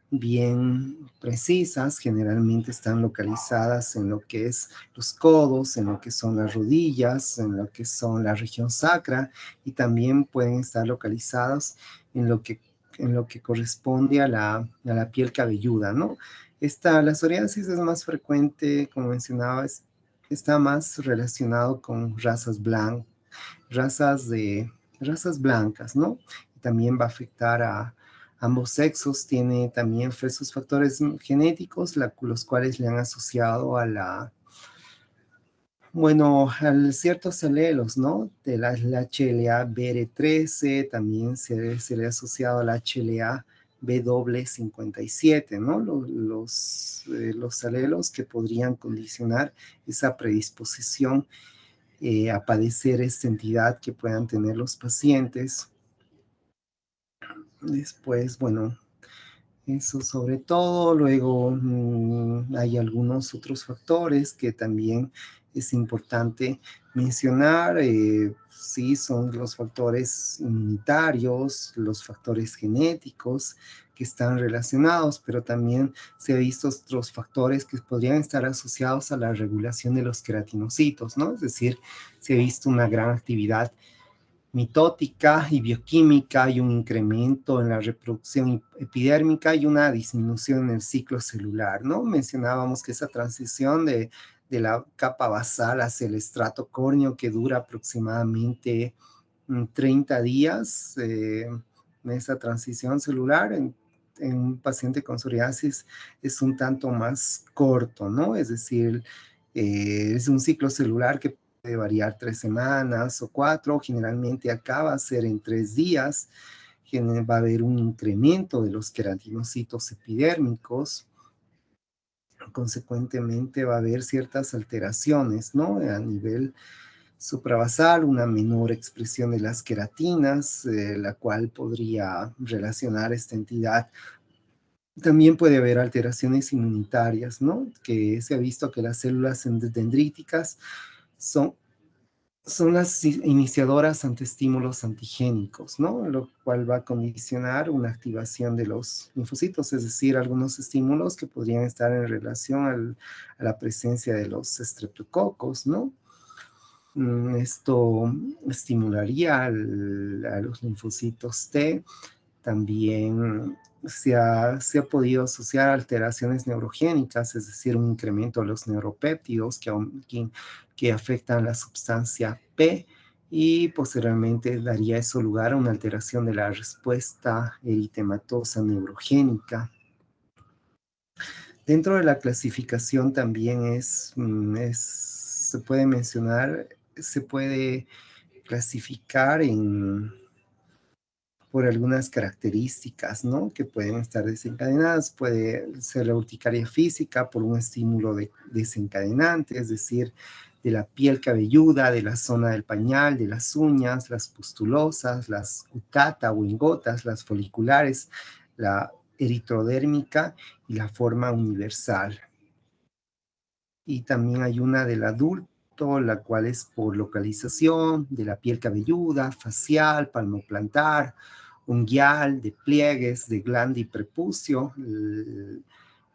bien precisas, generalmente están localizadas en lo que es los codos, en lo que son las rodillas, en lo que son la región sacra, y también pueden estar localizados en lo que corresponde a la piel cabelluda, ¿no? La psoriasis es más frecuente, como mencionaba, está más relacionado con razas de razas blancas, ¿no? También va a afectar a ambos sexos, tiene también esos factores genéticos, los cuales le han asociado bueno, a ciertos alelos, ¿no? De la HLA-BR13, también se le ha asociado a la HLA-B57, ¿no? Los alelos que podrían condicionar esa predisposición a padecer esta entidad que puedan tener los pacientes. Después, bueno, eso sobre todo. Luego hay algunos otros factores que también es importante mencionar. Sí, son los factores inmunitarios, los factores genéticos que están relacionados, pero también se ha visto otros factores que podrían estar asociados a la regulación de los queratinocitos, ¿no? Es decir, se ha visto una gran actividad mitótica y bioquímica, hay un incremento en la reproducción epidérmica y una disminución en el ciclo celular, ¿no? Mencionábamos que esa transición de la capa basal hacia el estrato córneo que dura aproximadamente 30 días, esa transición celular en un paciente con psoriasis es un tanto más corto, ¿no? Es decir, es un ciclo celular que puede variar 3 semanas o 4, generalmente acaba a ser en 3 días, va a haber un incremento de los queratinocitos epidérmicos, consecuentemente va a haber ciertas alteraciones, ¿no? A nivel suprabasal, una menor expresión de las queratinas, la cual podría relacionar esta entidad. También puede haber alteraciones inmunitarias, ¿no? Que se ha visto que las células dendríticas son las iniciadoras ante estímulos antigénicos, ¿no? Lo cual va a condicionar una activación de los linfocitos, es decir, algunos estímulos que podrían estar en relación a la presencia de los estreptococos, ¿no? Esto estimularía a los linfocitos T. También se ha podido asociar alteraciones neurogénicas, es decir, un incremento de los neuropéptidos que afectan la sustancia P, y posteriormente daría eso lugar a una alteración de la respuesta eritematosa neurogénica. Dentro de la clasificación también se puede mencionar, se puede clasificar por algunas características, ¿no? Que pueden estar desencadenadas. Puede ser la urticaria física por un estímulo desencadenante, es decir, de la piel cabelluda, de la zona del pañal, de las uñas, las pustulosas, las cutata o ingotas, las foliculares, la eritrodérmica y la forma universal. Y también hay una del adulto, la cual es por localización de la piel cabelluda, facial, palmoplantar, unguial, de pliegues, de glande y prepucio,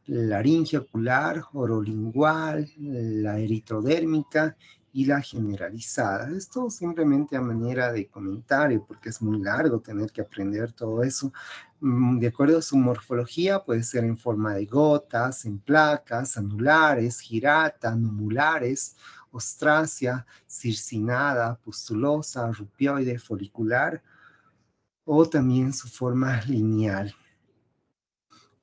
laringe ocular, orolingual, la eritrodérmica y la generalizada. Esto simplemente a manera de comentario, porque es muy largo tener que aprender todo eso. De acuerdo a su morfología, puede ser en forma de gotas, en placas, anulares, girata, numulares, ostrácea, circinada, pustulosa, rupioide, folicular, o también su forma lineal.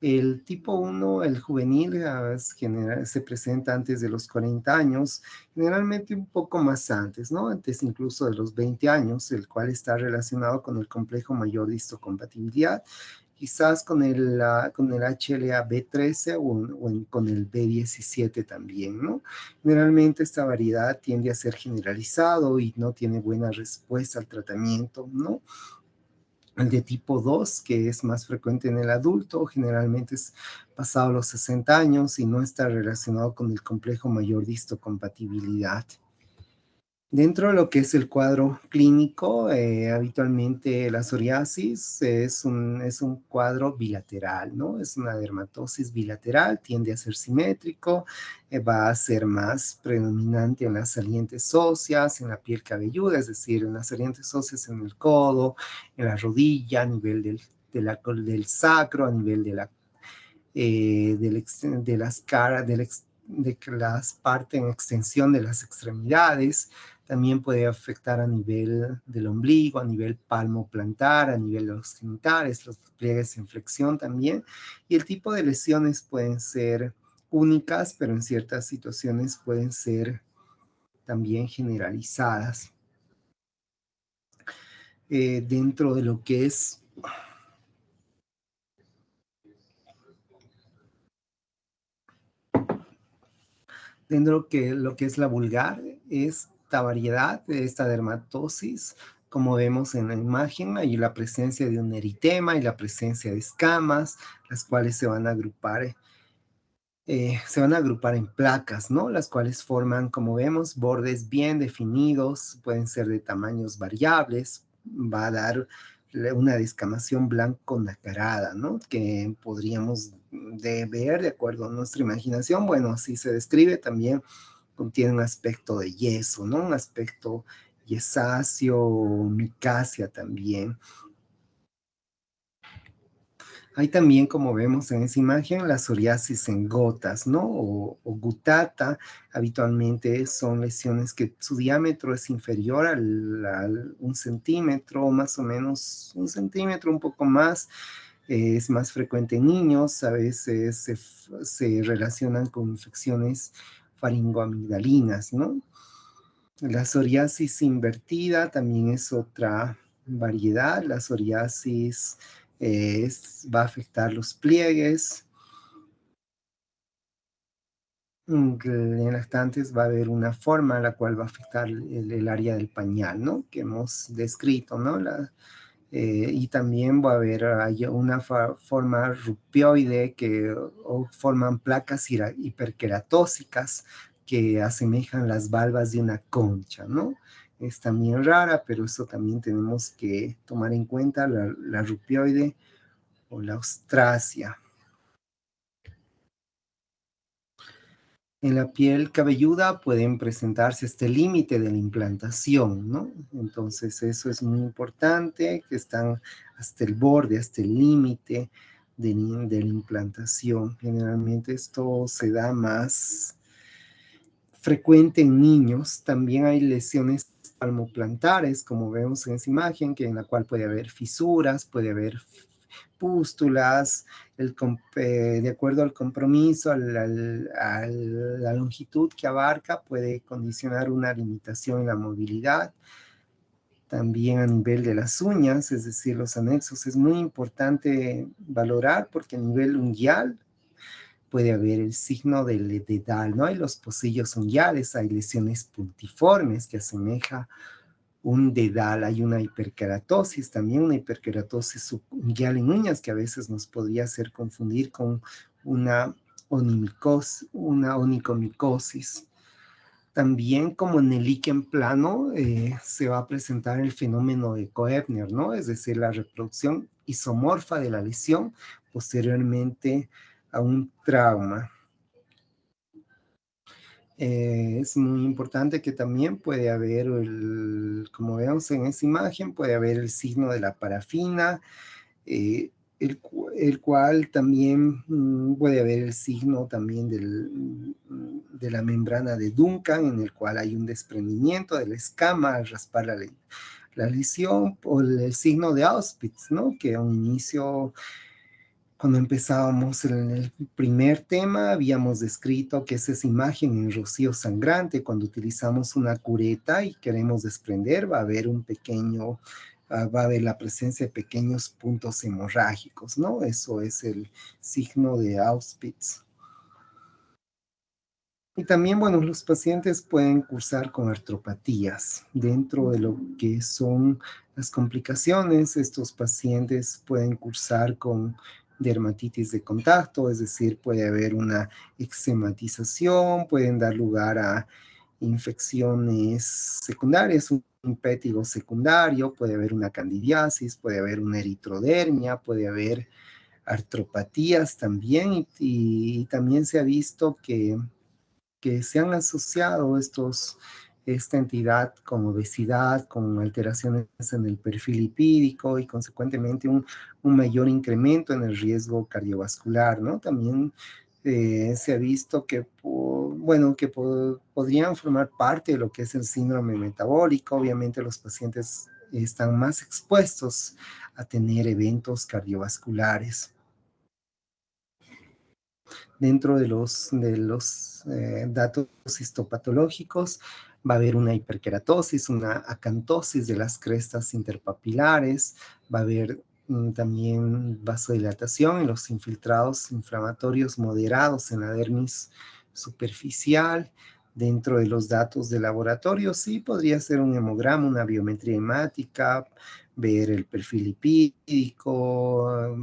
El tipo 1, el juvenil, se presenta antes de los 40 años, generalmente un poco más antes, ¿no? Antes incluso de los 20 años, el cual está relacionado con el complejo mayor de histocompatibilidad, quizás con el HLA-B13 con el B17 también, ¿no? Generalmente esta variedad tiende a ser generalizado y no tiene buena respuesta al tratamiento, ¿no? El de tipo 2, que es más frecuente en el adulto, generalmente es pasado los 60 años y no está relacionado con el complejo mayor de histocompatibilidad. Dentro de lo que es el cuadro clínico, habitualmente la psoriasis es un cuadro bilateral, ¿no? Es una dermatosis bilateral, tiende a ser simétrico, va a ser más predominante en las salientes óseas, en la piel cabelluda, es decir, en las salientes óseas en el codo, en la rodilla, a nivel del sacro, a nivel de las caras, de las partes en extensión de las extremidades. También puede afectar a nivel del ombligo, a nivel palmo-plantar, a nivel de los genitales, los pliegues en flexión también. Y el tipo de lesiones pueden ser únicas, pero en ciertas situaciones pueden ser también generalizadas. Dentro de lo que es lo que es la vulgar, esta variedad, esta dermatosis, como vemos en la imagen, hay la presencia de un eritema y la presencia de escamas, las cuales se van a agrupar en placas, ¿no? Las cuales forman, como vemos, bordes bien definidos, pueden ser de tamaños variables, va a dar una descamación blanco nacarada, ¿no? Que podríamos ver de acuerdo a nuestra imaginación. Bueno, así se describe también, contiene un aspecto de yeso, ¿no? Un aspecto yesáceo, micácea también. Hay también, como vemos en esa imagen, la psoriasis en gotas, ¿no? O gutata. Habitualmente son lesiones que su diámetro es inferior al 1 centímetro, más o menos 1 centímetro, un poco más. Es más frecuente en niños, a veces se relacionan con infecciones faringoamigdalinas, ¿no? La psoriasis invertida también es otra variedad. La psoriasis va a afectar los pliegues. En lactantes va a haber una forma la cual va a afectar el área del pañal, ¿no? Que hemos descrito, ¿no? Y también va a haber una forma rupioide o forman placas hiperqueratósicas que asemejan las valvas de una concha, ¿no? Es también rara, pero eso también tenemos que tomar en cuenta, la rupioide o la ostrácea. En la piel cabelluda pueden presentarse este límite de la implantación, ¿no? Entonces eso es muy importante, que están hasta el borde, hasta el límite de la implantación. Generalmente esto se da más frecuente en niños. También hay lesiones palmoplantares, como vemos en esa imagen, que en la cual puede haber fisuras, puede haber pústulas, de acuerdo al compromiso, a la longitud que abarca, puede condicionar una limitación en la movilidad. También a nivel de las uñas, es decir, los anexos, es muy importante valorar porque a nivel unguial puede haber el signo del dedal, ¿no? Hay los pocillos unguiales, hay lesiones puntiformes que asemeja un dedal, hay una hiperkeratosis, también una hiperkeratosis subunguial en uñas que a veces nos podría hacer confundir con una una onicomicosis. También como en el líquen plano se va a presentar el fenómeno de Koebner, ¿no? Es decir, la reproducción isomorfa de la lesión posteriormente a un trauma. Es muy importante que también puede haber, como vemos en esa imagen, puede haber el signo de la parafina, eh, el cual también puede haber el signo también de la membrana de Duncan, en el cual hay un desprendimiento de la escama al raspar la lesión, o el signo de Auspitz, ¿no? Que a un inicio, cuando empezábamos en el primer tema, habíamos descrito que es esa imagen en rocío sangrante, cuando utilizamos una cureta y queremos desprender, va a haber va a haber la presencia de pequeños puntos hemorrágicos, ¿no? Eso es el signo de Auspitz. Y también, bueno, los pacientes pueden cursar con artropatías. Dentro de lo que son las complicaciones, estos pacientes pueden cursar con dermatitis de contacto, es decir, puede haber una eczematización, pueden dar lugar a infecciones secundarias, un impétigo secundario, puede haber una candidiasis, puede haber una eritrodermia, puede haber artropatías también, y también se ha visto que se han asociado esta entidad con obesidad, con alteraciones en el perfil lipídico y consecuentemente un mayor incremento en el riesgo cardiovascular, ¿no? También se ha visto que, bueno, que podrían formar parte de lo que es el síndrome metabólico. Obviamente los pacientes están más expuestos a tener eventos cardiovasculares. Dentro de los datos histopatológicos va a haber una hiperkeratosis, una acantosis de las crestas interpapilares, va a haber también vasodilatación en los infiltrados inflamatorios moderados en la dermis superficial. Dentro de los datos de laboratorio, sí podría ser un hemograma, una biometría hemática, ver el perfil lipídico.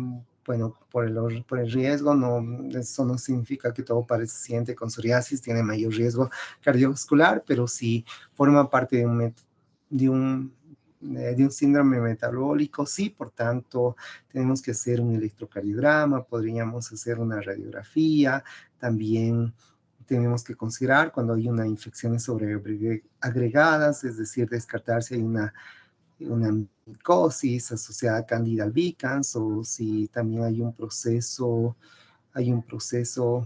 Bueno, por el riesgo, no, eso no significa que todo paciente con psoriasis tiene mayor riesgo cardiovascular, pero sí forma parte de un, de un síndrome metabólico, sí, por tanto, tenemos que hacer un electrocardiograma, podríamos hacer una radiografía, también tenemos que considerar cuando hay una infecciones sobreagregadas, es decir, descartar si hay una micosis asociada a Candida albicans o si también hay un proceso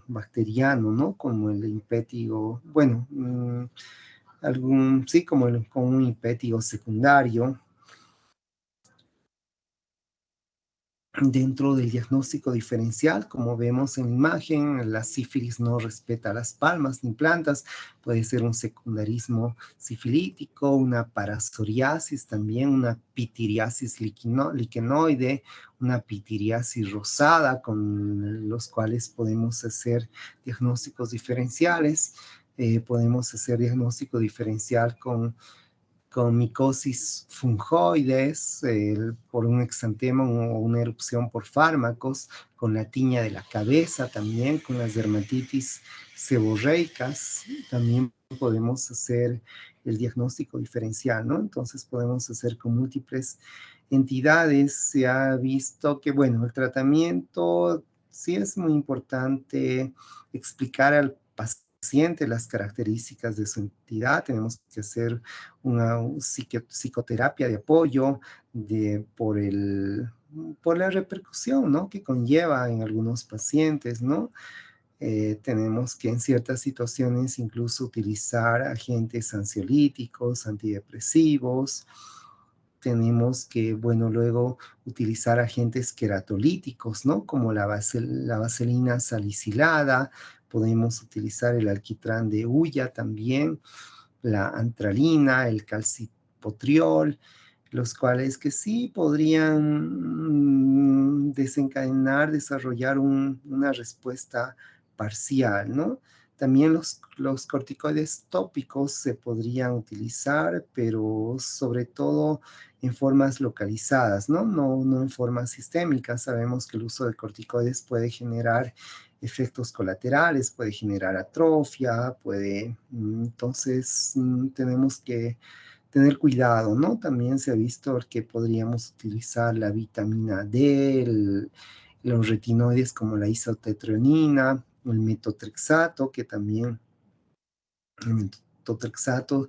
bacteriano, ¿no? Como el impétigo, bueno, sí, como un impétigo secundario. Dentro del diagnóstico diferencial, como vemos en la imagen, la sífilis no respeta las palmas ni plantas, puede ser un secundarismo sifilítico, una parasoriasis también, una pitiriasis liquenoide, una pitiriasis rosada, con los cuales podemos hacer diagnósticos diferenciales. Podemos hacer diagnóstico diferencial con micosis fungoides, por un exantema o una erupción por fármacos, con la tiña de la cabeza también, con las dermatitis seborreicas, también podemos hacer el diagnóstico diferencial, ¿no? Entonces podemos hacer con múltiples entidades. Se ha visto que, bueno, el tratamiento sí es muy importante explicar al paciente las características de su entidad. Tenemos que hacer una psicoterapia de apoyo por la repercusión, ¿no?, que conlleva en algunos pacientes, ¿no? Tenemos que en ciertas situaciones incluso utilizar agentes ansiolíticos, antidepresivos. Tenemos que, bueno, luego utilizar agentes queratolíticos, ¿no? Como la vaselina salicilada. Podemos utilizar el alquitrán de hulla también, la antralina, el calcipotriol, los cuales que sí podrían desencadenar, desarrollar una respuesta parcial, ¿no? También los corticoides tópicos se podrían utilizar, pero sobre todo en formas localizadas, ¿no? No en formas sistémicas. Sabemos que el uso de corticoides puede generar efectos colaterales, puede generar atrofia, entonces tenemos que tener cuidado, ¿no? También se ha visto que podríamos utilizar la vitamina D, los retinoides como la isotretinoína, el metotrexato, que también el metotrexato,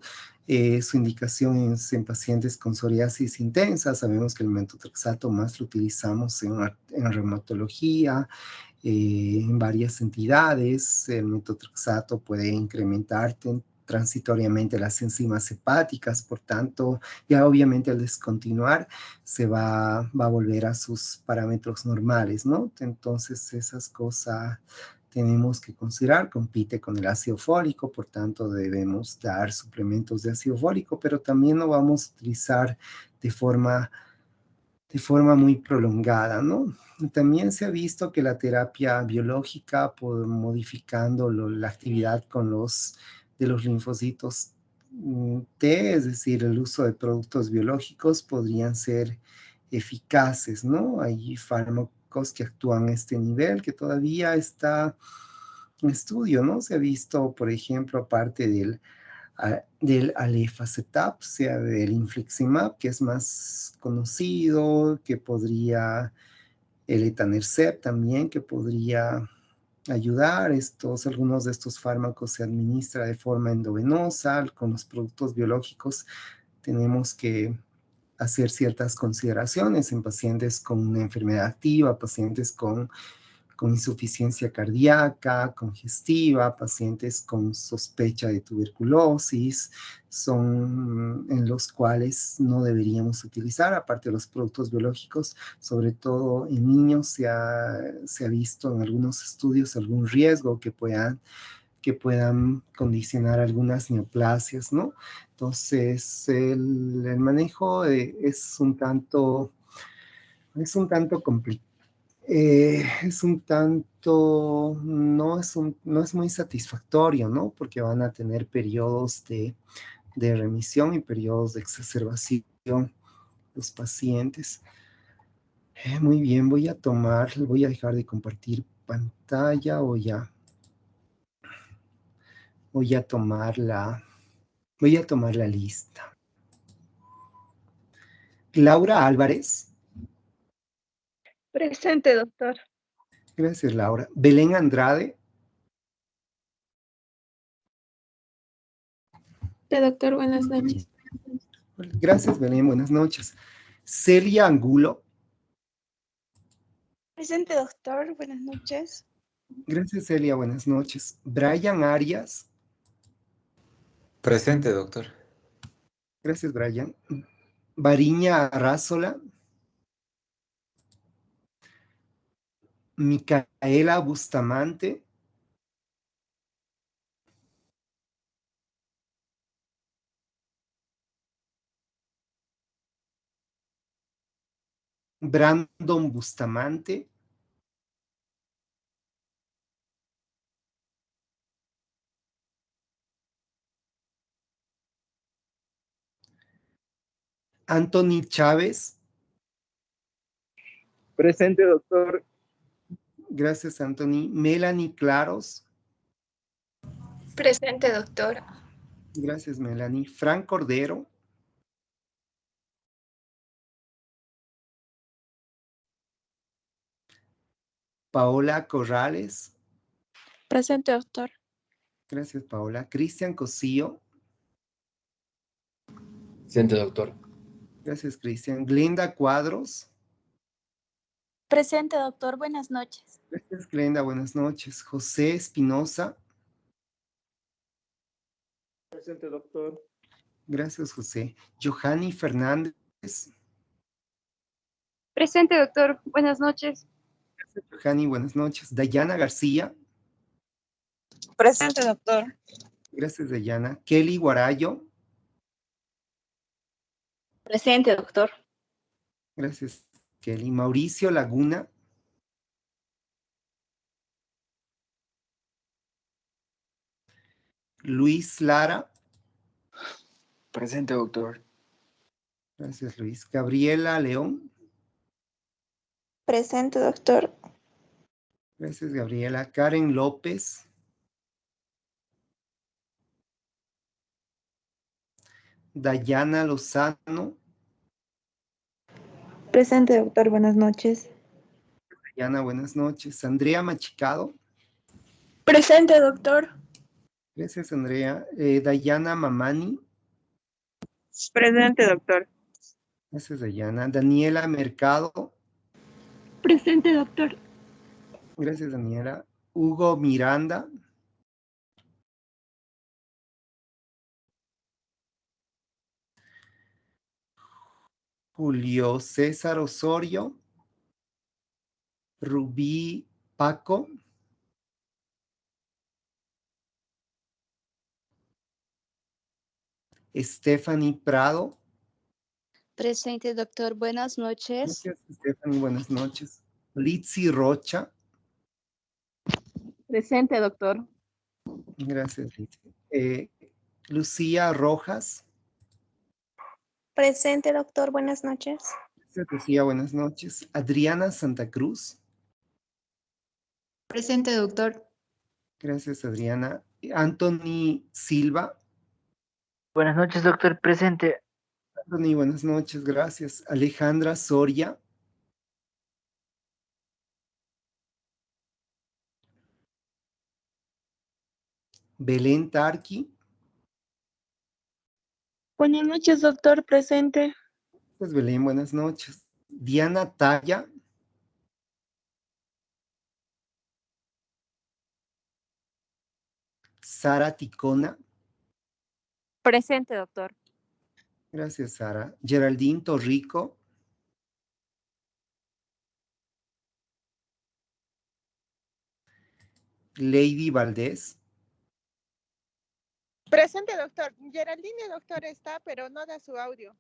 su indicación es en pacientes con psoriasis intensa. Sabemos que el metotrexato más lo utilizamos en reumatología, en varias entidades. El metotrexato puede incrementar transitoriamente las enzimas hepáticas, por tanto, ya obviamente al descontinuar se va a volver a sus parámetros normales, ¿no? Entonces, esas cosas tenemos que considerar. Compite con el ácido fólico, por tanto, debemos dar suplementos de ácido fólico, pero también lo vamos a utilizar de forma muy prolongada, ¿no? También se ha visto que la terapia biológica, modificando la actividad de los linfocitos T, es decir, el uso de productos biológicos, podrían ser eficaces, ¿no? Hay fármacos que actúan a este nivel que todavía está en estudio, ¿no? Se ha visto, por ejemplo, aparte del alefacetab, o sea, del infliximab, que es más conocido, que podría, el etanercept también, que podría ayudar. Algunos de estos fármacos se administra de forma endovenosa. Con los productos biológicos tenemos que hacer ciertas consideraciones en pacientes con una enfermedad activa, pacientes con insuficiencia cardíaca, congestiva, pacientes con sospecha de tuberculosis, son en los cuales no deberíamos utilizar, aparte de los productos biológicos, sobre todo en niños se ha visto en algunos estudios algún riesgo que puedan condicionar algunas neoplasias, ¿no? Entonces, el manejo es un tanto complicado. Es un tanto, no es muy satisfactorio, ¿no? Porque van a tener periodos de remisión y periodos de exacerbación los pacientes. Muy bien, voy a dejar de compartir pantalla, voy a tomar la, voy a tomar la lista. Laura Álvarez. Presente, doctor. Gracias, Laura. Belén Andrade. Doctor, buenas noches. Gracias, Belén, buenas noches. Celia Angulo. Presente, doctor, buenas noches. Gracias, Celia, buenas noches. Brian Arias. Presente, doctor. Gracias, Brian. Variña Arrázola. Micaela Bustamante. Brandon Bustamante. Anthony Chávez. Presente, doctor. Gracias, Anthony. Melanie Claros. Presente, doctor. Gracias, Melanie. Frank Cordero. Paola Corrales. Presente, doctor. Gracias, Paola. Cristian Cosío. Presente, doctor. Gracias, Cristian. Glenda Cuadros. Presente, doctor. Buenas noches. Gracias, Glenda. Buenas noches. José Espinosa. Presente, doctor. Gracias, José. Johanny Fernández. Presente, doctor. Buenas noches. Gracias, Johanny. Buenas noches. Dayana García. Presente, doctor. Gracias, Dayana. Kelly Guarayo. Presente, doctor. Gracias, Kelly. Mauricio Laguna. Luis Lara. Presente, doctor. Gracias, Luis. Gabriela León. Presente, doctor. Gracias, Gabriela. Karen López. Dayana Lozano. Presente, doctor. Buenas noches. Dayana, buenas noches. Andrea Machicado. Presente, doctor. Gracias, Andrea. Dayana Mamani. Presente, doctor. Gracias, Dayana. Daniela Mercado. Presente, doctor. Gracias, Daniela. Hugo Miranda. Julio César Osorio. Rubí Paco. Stephanie Prado. Presente, doctor. Buenas noches. Gracias, Stephanie. Buenas noches. Litzy Rocha. Presente, doctor. Gracias, Litzy. Lucía Rojas. Presente, doctor. Buenas noches. Gracias, Lucía. Buenas noches. Adriana Santa Cruz. Presente, doctor. Gracias, Adriana. Anthony Silva. Buenas noches, doctor. Presente. Anthony, buenas noches. Gracias. Alejandra Soria. Belén Tarqui. Buenas noches, doctor. Presente. Pues Belén, buenas noches. Diana Talla. Sara Ticona. Presente, doctor. Gracias, Sara. Geraldine Torrico. Lady Valdés. Presente, doctor. Geraldine, doctor, está, pero no da su audio.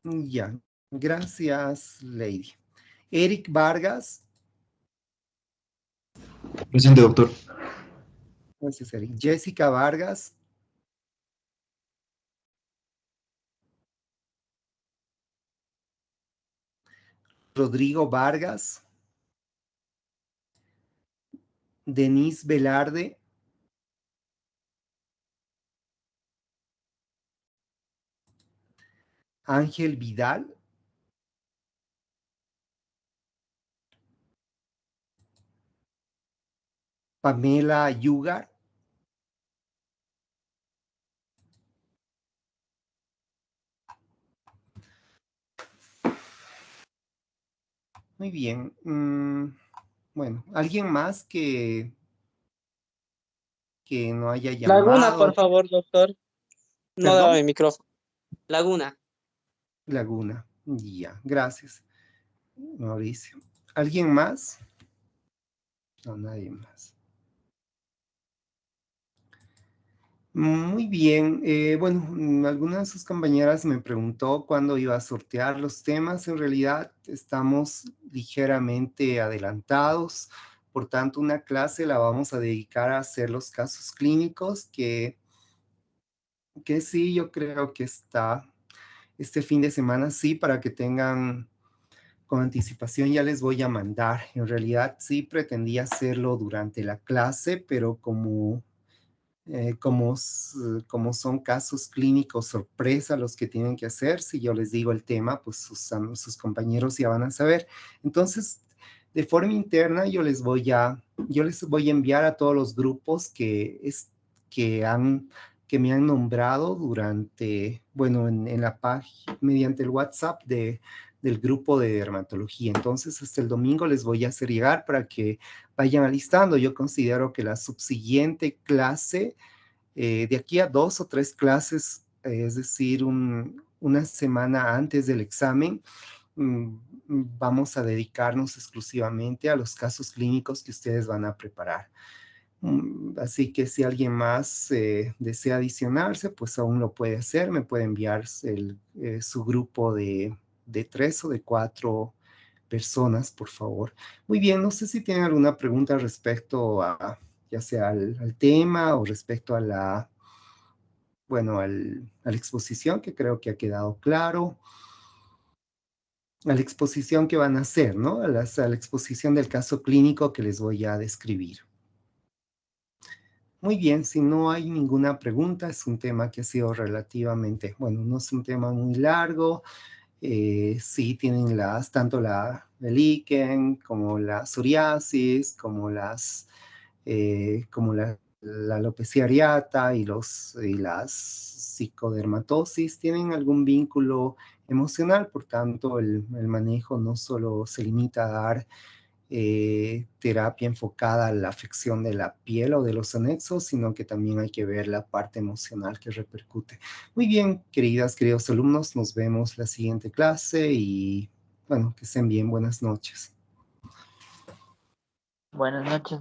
Ya. Gracias, Lady. Eric Vargas. Presente, doctor. Gracias, Eric. Jessica Vargas. Rodrigo Vargas. Denise Velarde. Ángel Vidal. Pamela Yugar. Muy bien. Bueno, ¿alguien más que no haya llamado? Laguna, por favor, doctor. No ¿Perdón? daba mi micrófono. Laguna. Laguna. Ya, gracias, Mauricio. ¿Alguien más? No, nadie más. Muy bien. Bueno, alguna de sus compañeras me preguntó cuándo iba a sortear los temas. En realidad estamos ligeramente adelantados. Por tanto, una clase la vamos a dedicar a hacer los casos clínicos que sí, yo creo que está este fin de semana, sí, para que tengan con anticipación. Ya les voy a mandar. En realidad sí pretendía hacerlo durante la clase, pero como son casos clínicos sorpresa los que tienen que hacer, si yo les digo el tema, pues sus compañeros ya van a saber. Entonces, de forma interna, yo les voy a enviar a todos los grupos que me han nombrado durante, bueno, en la página, mediante el WhatsApp de del grupo de dermatología. Entonces, hasta el domingo les voy a hacer llegar para que vayan alistando. Yo considero que la subsiguiente clase, de aquí a 2 o 3 clases, es decir, una semana antes del examen, vamos a dedicarnos exclusivamente a los casos clínicos que ustedes van a preparar. Así que si alguien más desea adicionarse, pues aún lo puede hacer. Me puede enviar su grupo de 3 o de 4 personas, por favor. Muy bien, no sé si tienen alguna pregunta respecto a, ya sea al tema o respecto a la, bueno, a la exposición, que creo que ha quedado claro. A la exposición que van a hacer, ¿no? A la exposición del caso clínico que les voy a describir. Muy bien, si no hay ninguna pregunta, es un tema que ha sido relativamente, bueno, no es un tema muy largo. Sí tienen tanto el líquen como la psoriasis, como la alopecia areata y las psicodermatosis, tienen algún vínculo emocional. Por tanto, el manejo no solo se limita a dar terapia enfocada a la afección de la piel o de los anexos, sino que también hay que ver la parte emocional que repercute. Muy bien, queridos alumnos, nos vemos la siguiente clase y bueno, que estén bien, buenas noches. Buenas noches.